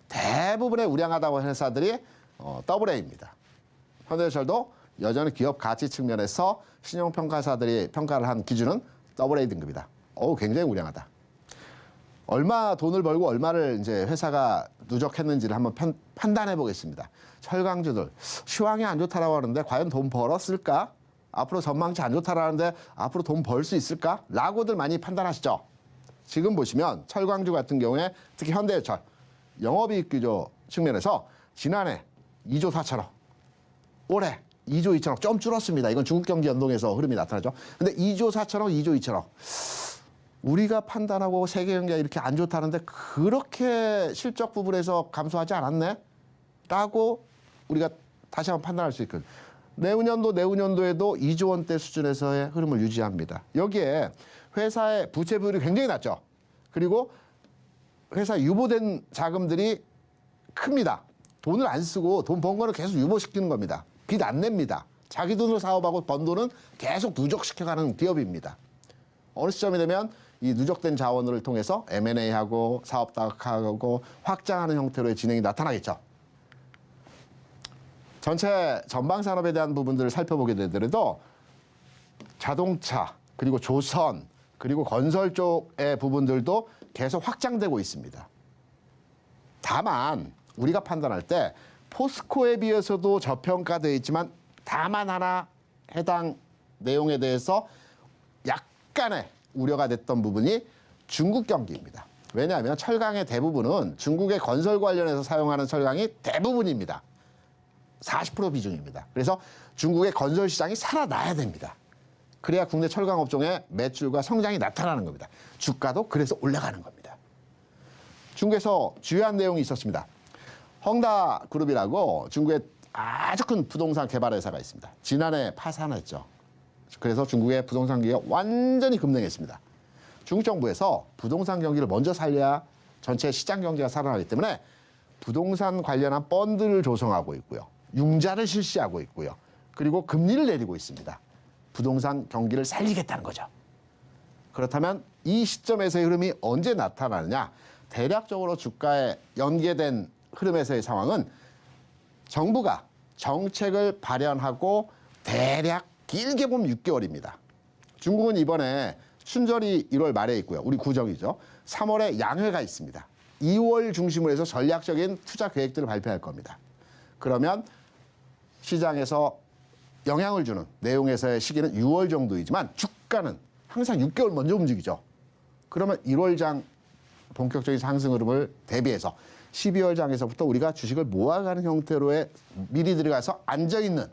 Speaker 2: 대부분의 우량하다고 회사들이 AA입니다. 현대제철도 여전히 기업 가치 측면에서 신용평가사들이 평가를 한 기준은 AA 등급이다. 굉장히 우량하다. 얼마 돈을 벌고 얼마를 이제 회사가 누적했는지를 한번 판단해 보겠습니다. 철강주들 시황이 안 좋다라고 하는데 과연 돈 벌었을까? 앞으로 전망치 안 좋다라는데 앞으로 돈 벌 수 있을까? 라고들 많이 판단하시죠. 지금 보시면 철강주 같은 경우에 특히 현대제철 영업이익 규조 측면에서 지난해 2조 4천억, 올해 2조 2천억 좀 줄었습니다. 이건 중국 경기 연동에서 흐름이 나타나죠. 근데 2조 4천억, 2조 2천억. 우리가 판단하고 세계 경기가 이렇게 안 좋다는데 그렇게 실적 부분에서 감소하지 않았네? 라고 우리가 다시 한번 판단할 수 있거든요. 내후년도에도 2조 원대 수준에서의 흐름을 유지합니다. 여기에 회사의 부채 비율이 굉장히 낮죠. 그리고 회사 유보된 자금들이 큽니다. 돈을 안 쓰고 돈 번 거는 계속 유보시키는 겁니다. 빚 안 냅니다. 자기 돈으로 사업하고 번 돈은 계속 누적시켜가는 기업입니다. 어느 시점이 되면 이 누적된 자원을 통해서 M&A하고 사업 다각화하고 확장하는 형태로의 진행이 나타나겠죠. 전체 전방 산업에 대한 부분들을 살펴보게 되더라도 자동차, 그리고 조선, 그리고 건설 쪽의 부분들도 계속 확장되고 있습니다. 다만 우리가 판단할 때 포스코에 비해서도 저평가되어 있지만 다만 하나 해당 내용에 대해서 약간의 우려가 됐던 부분이 중국 경기입니다. 왜냐하면 철강의 대부분은 중국의 건설 관련해서 사용하는 철강이 대부분입니다. 40% 비중입니다. 그래서 중국의 건설 시장이 살아나야 됩니다. 그래야 국내 철강 업종의 매출과 성장이 나타나는 겁니다. 주가도 그래서 올라가는 겁니다. 중국에서 주요한 내용이 있었습니다. 헝다 그룹이라고 중국의 아주 큰 부동산 개발 회사가 있습니다. 지난해 파산했죠. 그래서 중국의 부동산 경기가 완전히 급등했습니다. 중국 정부에서 부동산 경기를 먼저 살려야 전체 시장 경기가 살아나기 때문에 부동산 관련한 펀드를 조성하고 있고요. 융자를 실시하고 있고요. 그리고 금리를 내리고 있습니다. 부동산 경기를 살리겠다는 거죠. 그렇다면 이 시점에서의 흐름이 언제 나타나느냐? 대략적으로 주가에 연계된 흐름에서의 상황은 정부가 정책을 발현하고 대략 길게 보면 6개월입니다. 중국은 이번에 춘절이 1월 말에 있고요. 우리 구정이죠. 3월에 양회가 있습니다. 2월 중심으로 해서 전략적인 투자 계획들을 발표할 겁니다. 그러면 시장에서 영향을 주는 내용에서의 시기는 6월 정도이지만 주가는 항상 6개월 먼저 움직이죠. 그러면 1월장 본격적인 상승 흐름을 대비해서 12월장에서부터 우리가 주식을 모아가는 형태로의 미리 들어가서 앉아있는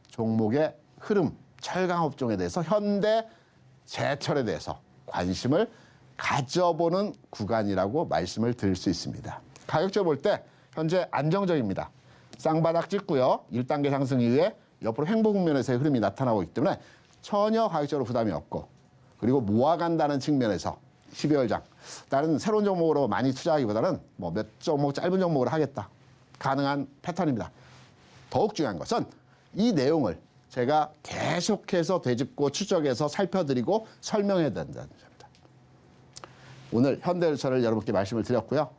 Speaker 2: 종목의 흐름, 철강업종에 대해서 현대 제철에 대해서 관심을 가져보는 구간이라고 말씀을 드릴 수 있습니다. 가격적으로 볼 때 현재 안정적입니다. 쌍바닥 찍고요. 1단계 상승 이후에 옆으로 횡보 국면에서의 흐름이 나타나고 있기 때문에 전혀 가격적으로 부담이 없고 그리고 모아간다는 측면에서 12월장 다른 새로운 종목으로 많이 투자하기보다는 뭐 몇 종목 짧은 종목으로 하겠다. 가능한 패턴입니다. 더욱 중요한 것은 이 내용을 제가 계속해서 되짚고 추적해서 살펴드리고 설명해야 된다는 점입니다. 오늘 현대제철을 여러분께 말씀을 드렸고요.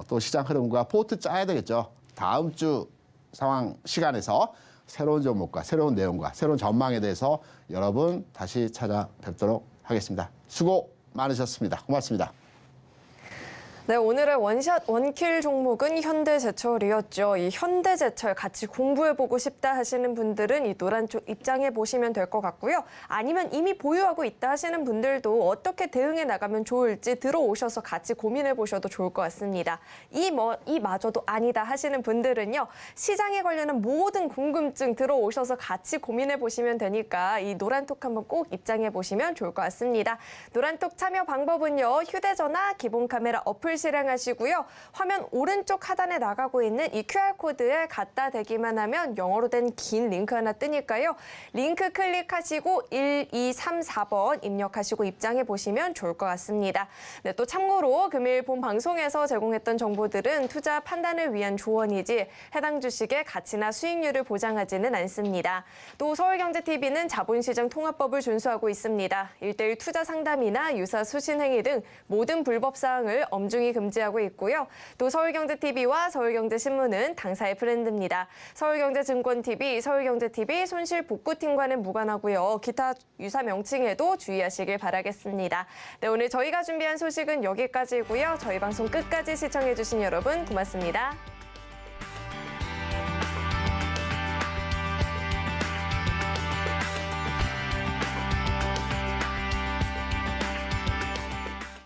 Speaker 2: 또 시장 흐름과 포트 짜야 되겠죠. 다음 주 상황 시간에서 새로운 종목과 새로운 내용과 새로운 전망에 대해서 여러분 다시 찾아뵙도록 하겠습니다. 수고 많으셨습니다. 고맙습니다.
Speaker 1: 네, 오늘의 원샷 원킬 종목은 현대제철이었죠. 이 현대제철 같이 공부해보고 싶다 하시는 분들은 이 노란 쪽 입장해 보시면 될 것 같고요. 아니면 이미 보유하고 있다 하시는 분들도 어떻게 대응해 나가면 좋을지 들어오셔서 같이 고민해 보셔도 좋을 것 같습니다. 이마저도 아니다 하시는 분들은요. 시장에 관련한 모든 궁금증 들어오셔서 같이 고민해 보시면 되니까 이 노란톡 한번 꼭 입장해 보시면 좋을 것 같습니다. 노란톡 참여 방법은요. 휴대전화, 기본 카메라 어플 앱을 실행하시고요. 화면 오른쪽 하단에 나가고 있는 이 QR코드에 갖다 대기만 하면 영어로 된 긴 링크 하나 뜨니까요. 링크 클릭하시고 1234번 입력하시고 입장해 보시면 좋을 것 같습니다. 네, 또 참고로 금일 본 방송에서 제공했던 정보들은 투자 판단을 위한 조언이지 해당 주식의 가치나 수익률을 보장하지는 않습니다. 또 서울경제TV는 자본시장 통합법을 준수하고 있습니다. 1:1 투자 상담이나 유사 수신 행위 등 모든 불법 사항을 엄중히 금지하고 있고요. 또 서울경제TV와 서울경제신문은 당사의 브랜드입니다. 서울경제증권TV, 서울경제TV 손실복구팀과는 무관하고요. 기타 유사 명칭에도 주의하시길 바라겠습니다. 네, 오늘 저희가 준비한 소식은 여기까지고요. 저희 방송 끝까지 시청해주신 여러분 고맙습니다.